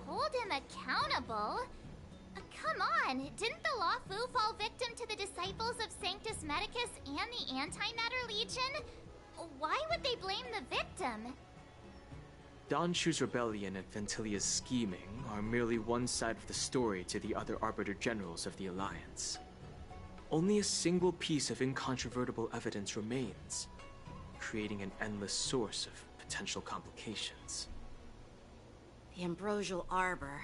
Hold him accountable? Come on, didn't the Law Fu fall victim to the disciples of Sanctus Medicus and the Antimatter Legion? Why would they blame the victim? Don Shu's rebellion and Ventilia's scheming are merely one side of the story to the other Arbiter Generals of the Alliance. Only a single piece of incontrovertible evidence remains, creating an endless source of potential complications. The Ambrosial Arbor.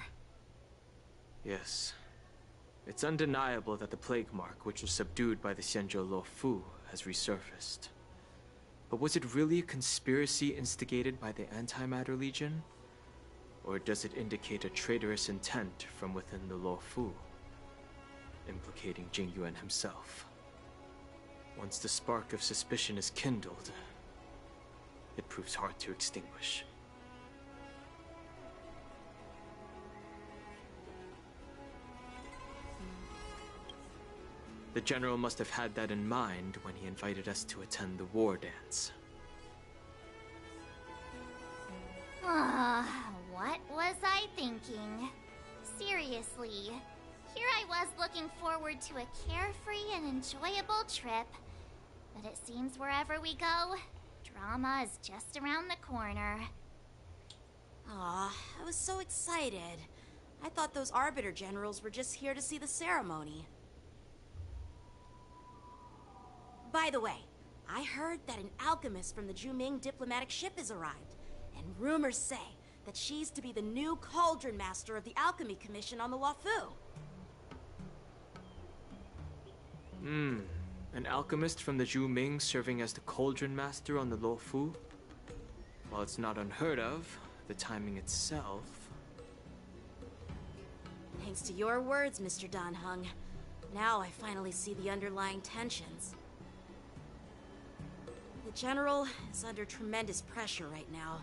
Yes. It's undeniable that the plague mark, which was subdued by the Xianzhou Lo Fu, has resurfaced. But was it really a conspiracy instigated by the Antimatter Legion? Or does it indicate a traitorous intent from within the Lo Fu, implicating Jing Yuan himself? Once the spark of suspicion is kindled, it proves hard to extinguish. The General must have had that in mind when he invited us to attend the war dance. What was I thinking? Seriously, here I was looking forward to a carefree and enjoyable trip. But it seems wherever we go, drama is just around the corner. Aw, I was so excited. I thought those Arbiter Generals were just here to see the ceremony. By the way, I heard that an alchemist from the Juming diplomatic ship has arrived, and rumors say that she's to be the new Cauldron Master of the Alchemy Commission on the Lo Fu. An alchemist from the Juming serving as the Cauldron Master on the Lo Fu? While it's not unheard of, the timing itself... Thanks to your words, Mr. Dan Heng. Now I finally see the underlying tensions. The General is under tremendous pressure right now,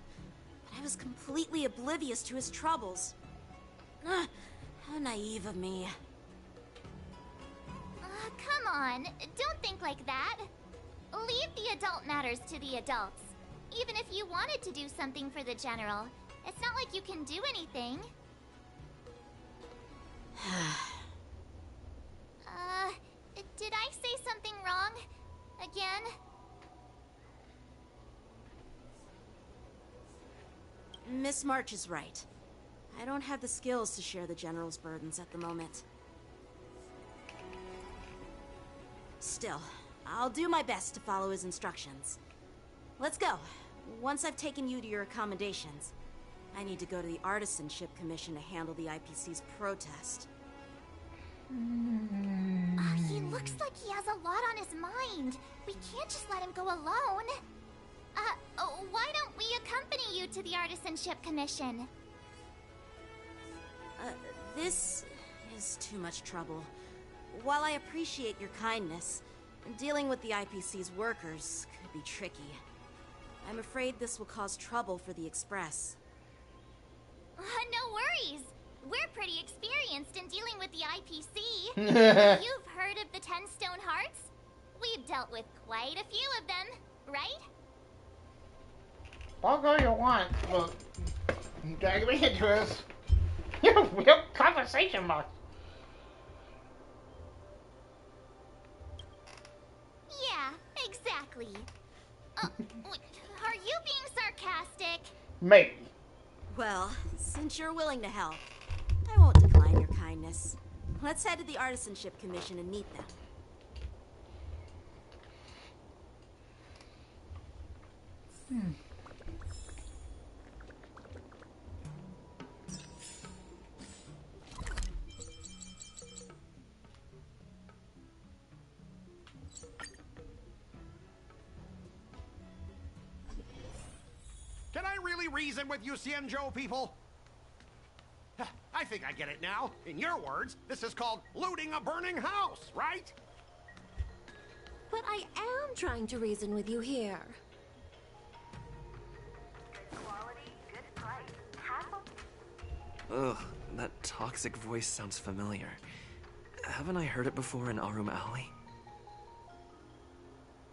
but I was completely oblivious to his troubles. How naive of me. Come on, don't think like that. Leave the adult matters to the adults. Even if you wanted to do something for the General, it's not like you can do anything. Did I say something wrong? Again? Miss March is right. I don't have the skills to share the General's burdens at the moment. Still, I'll do my best to follow his instructions. Let's go. Once I've taken you to your accommodations, I need to go to the Artisanship Commission to handle the IPC's protest. He looks like he has a lot on his mind. We can't just let him go alone. Why don't we accompany you to the Artisanship Commission? This is too much trouble. While I appreciate your kindness, dealing with the IPC's workers could be tricky. I'm afraid this will cause trouble for the Express. No worries. We're pretty experienced in dealing with the IPC. You've heard of the 10 Stone Hearts? We've dealt with quite a few of them, right? Talk all you want, but drag me into this. Real conversation marks. Yeah, exactly. Are you being sarcastic? Maybe. Well, since you're willing to help, I won't decline your kindness. Let's head to the Artisanship Commission and meet them. Can I really reason with you Xianzhou people? I think I get it now. In your words, this is called looting a burning house, right? But I am trying to reason with you here. Ugh, that toxic voice sounds familiar. Haven't I heard it before in Arum Alley?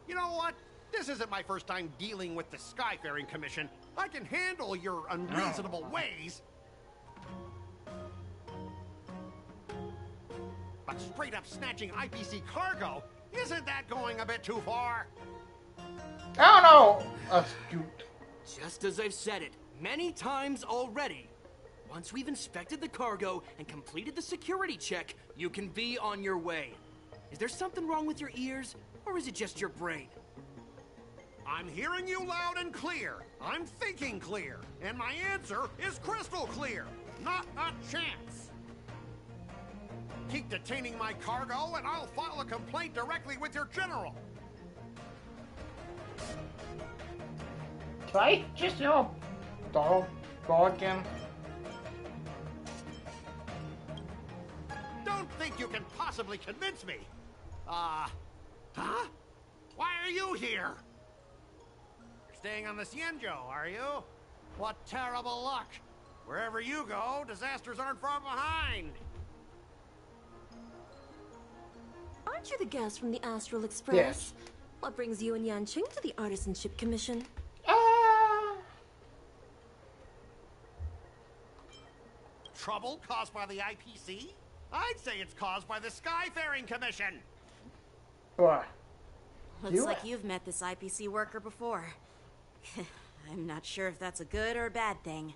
You know what? This isn't my first time dealing with the Skyfaring Commission. I can handle your unreasonable ways. But straight up snatching IPC cargo, isn't that going a bit too far? I don't know. Astute. Just as I've said it many times already. Once we've inspected the cargo and completed the security check, you can be on your way. Is there something wrong with your ears, or is it just your brain? I'm hearing you loud and clear. I'm thinking clear. And my answer is crystal clear. Not a chance. Keep detaining my cargo and I'll file a complaint directly with your general. Right? Just your dog barking. Don't think you can possibly convince me. Huh? Why are you here? You're staying on the Xianzhou, are you? What terrible luck. Wherever you go, disasters aren't far behind. Aren't you the guest from the Astral Express? Yes. What brings you and Yanqing to the Artisanship Commission? Trouble caused by the IPC? I'd say it's caused by the Skyfaring Commission. What? Looks like you've met this IPC worker before. I'm not sure if that's a good or a bad thing.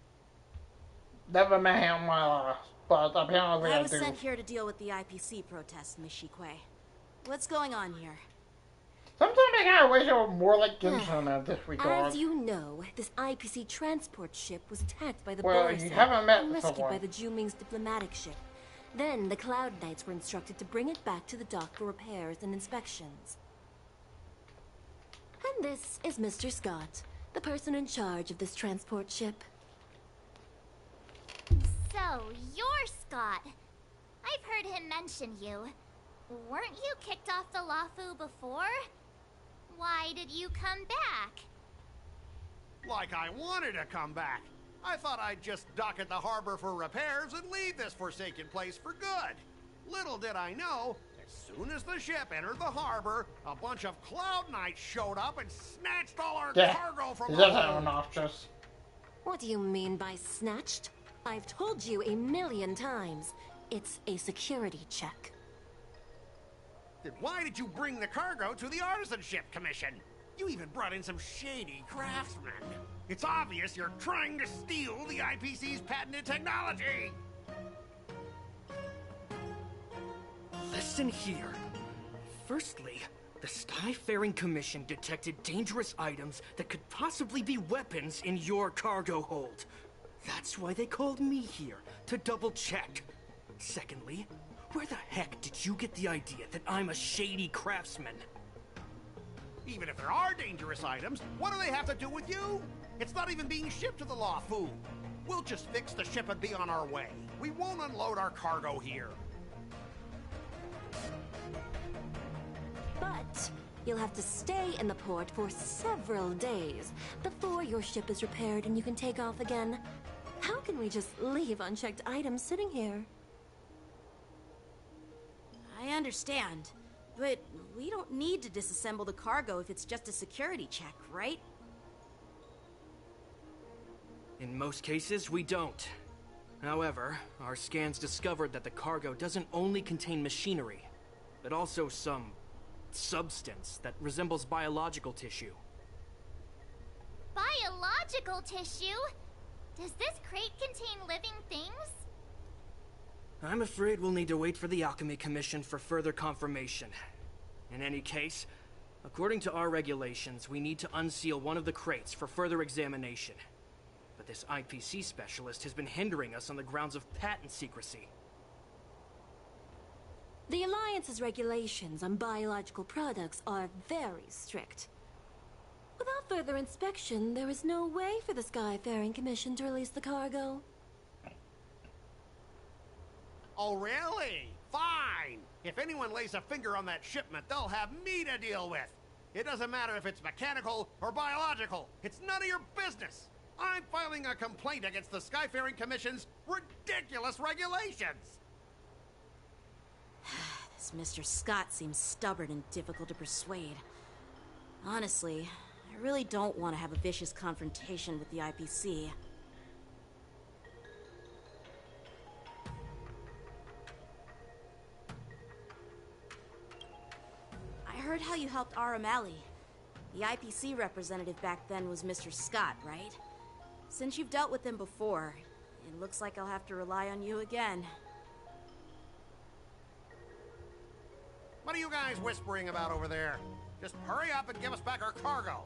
Never met him in my life, but apparently I I was do. sent here to deal with the IPC protests, Miss Shikue. What's going on here? Sometimes I kind of wish I were more like Genshin in this regard. As you know, this IPC transport ship was attacked by the Well, Boris you haven't met and rescued someone. by the Zhuming's diplomatic ship. Then the Cloud Knights were instructed to bring it back to the dock for repairs and inspections. And this is Mr. Scott, the person in charge of this transport ship. So, you're Scott. I've heard him mention you. Weren't you kicked off the Lafu before? Why did you come back? Like I wanted to come back. I thought I'd just dock at the harbor for repairs and leave this forsaken place for good. Little did I know, as soon as the ship entered the harbor, a bunch of Cloud Knights showed up and snatched all our cargo from the hold. What do you mean by snatched? I've told you 1,000,000 times. It's a security check. Then why did you bring the cargo to the Artisanship Commission? You even brought in some shady craftsmen. It's obvious you're trying to steal the IPC's patented technology. Listen here. Firstly, the Skyfaring Commission detected dangerous items that could possibly be weapons in your cargo hold. That's why they called me here, to double check. Secondly, where the heck did you get the idea that I'm a shady craftsman? Even if there are dangerous items, what do they have to do with you? It's not even being shipped to the Lafu. We'll just fix the ship and be on our way. We won't unload our cargo here. But you'll have to stay in the port for several days before your ship is repaired and you can take off again. How can we just leave unchecked items sitting here? I understand, but we don't need to disassemble the cargo if it's just a security check, right? In most cases, we don't. However, our scans discovered that the cargo doesn't only contain machinery, but also some substance that resembles biological tissue. Biological tissue? Does this crate contain living things? I'm afraid we'll need to wait for the Alchemy Commission for further confirmation. In any case, according to our regulations, we need to unseal one of the crates for further examination. But this IPC specialist has been hindering us on the grounds of patent secrecy. The Alliance's regulations on biological products are very strict. Without further inspection, there is no way for the Skyfaring Commission to release the cargo. Oh, really? Fine! If anyone lays a finger on that shipment, they'll have me to deal with. It doesn't matter if it's mechanical or biological. It's none of your business. I'm filing a complaint against the Skyfaring Commission's ridiculous regulations. This Mr. Scott seems stubborn and difficult to persuade. Honestly, I really don't want to have a vicious confrontation with the IPC. I heard how you helped Aramali. The IPC representative back then was Mr. Scott, right? Since you've dealt with him before, it looks like I'll have to rely on you again. What are you guys whispering about over there? Just hurry up and give us back our cargo.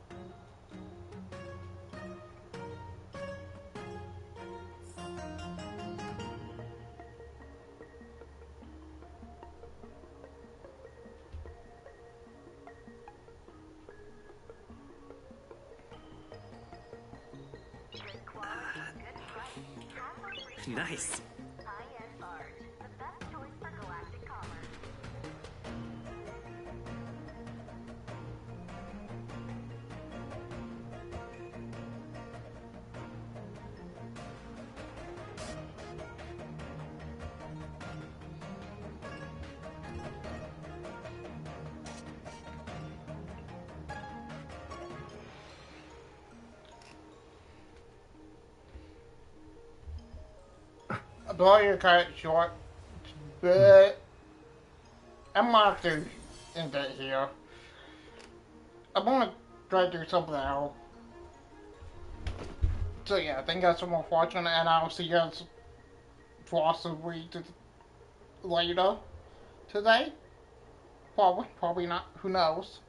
Nice. Though you cut it short, but I'm not to end it here. I'm gonna try to do something else. So yeah, thank you guys so much for watching, and I'll see you guys possibly later today. Probably not. Who knows?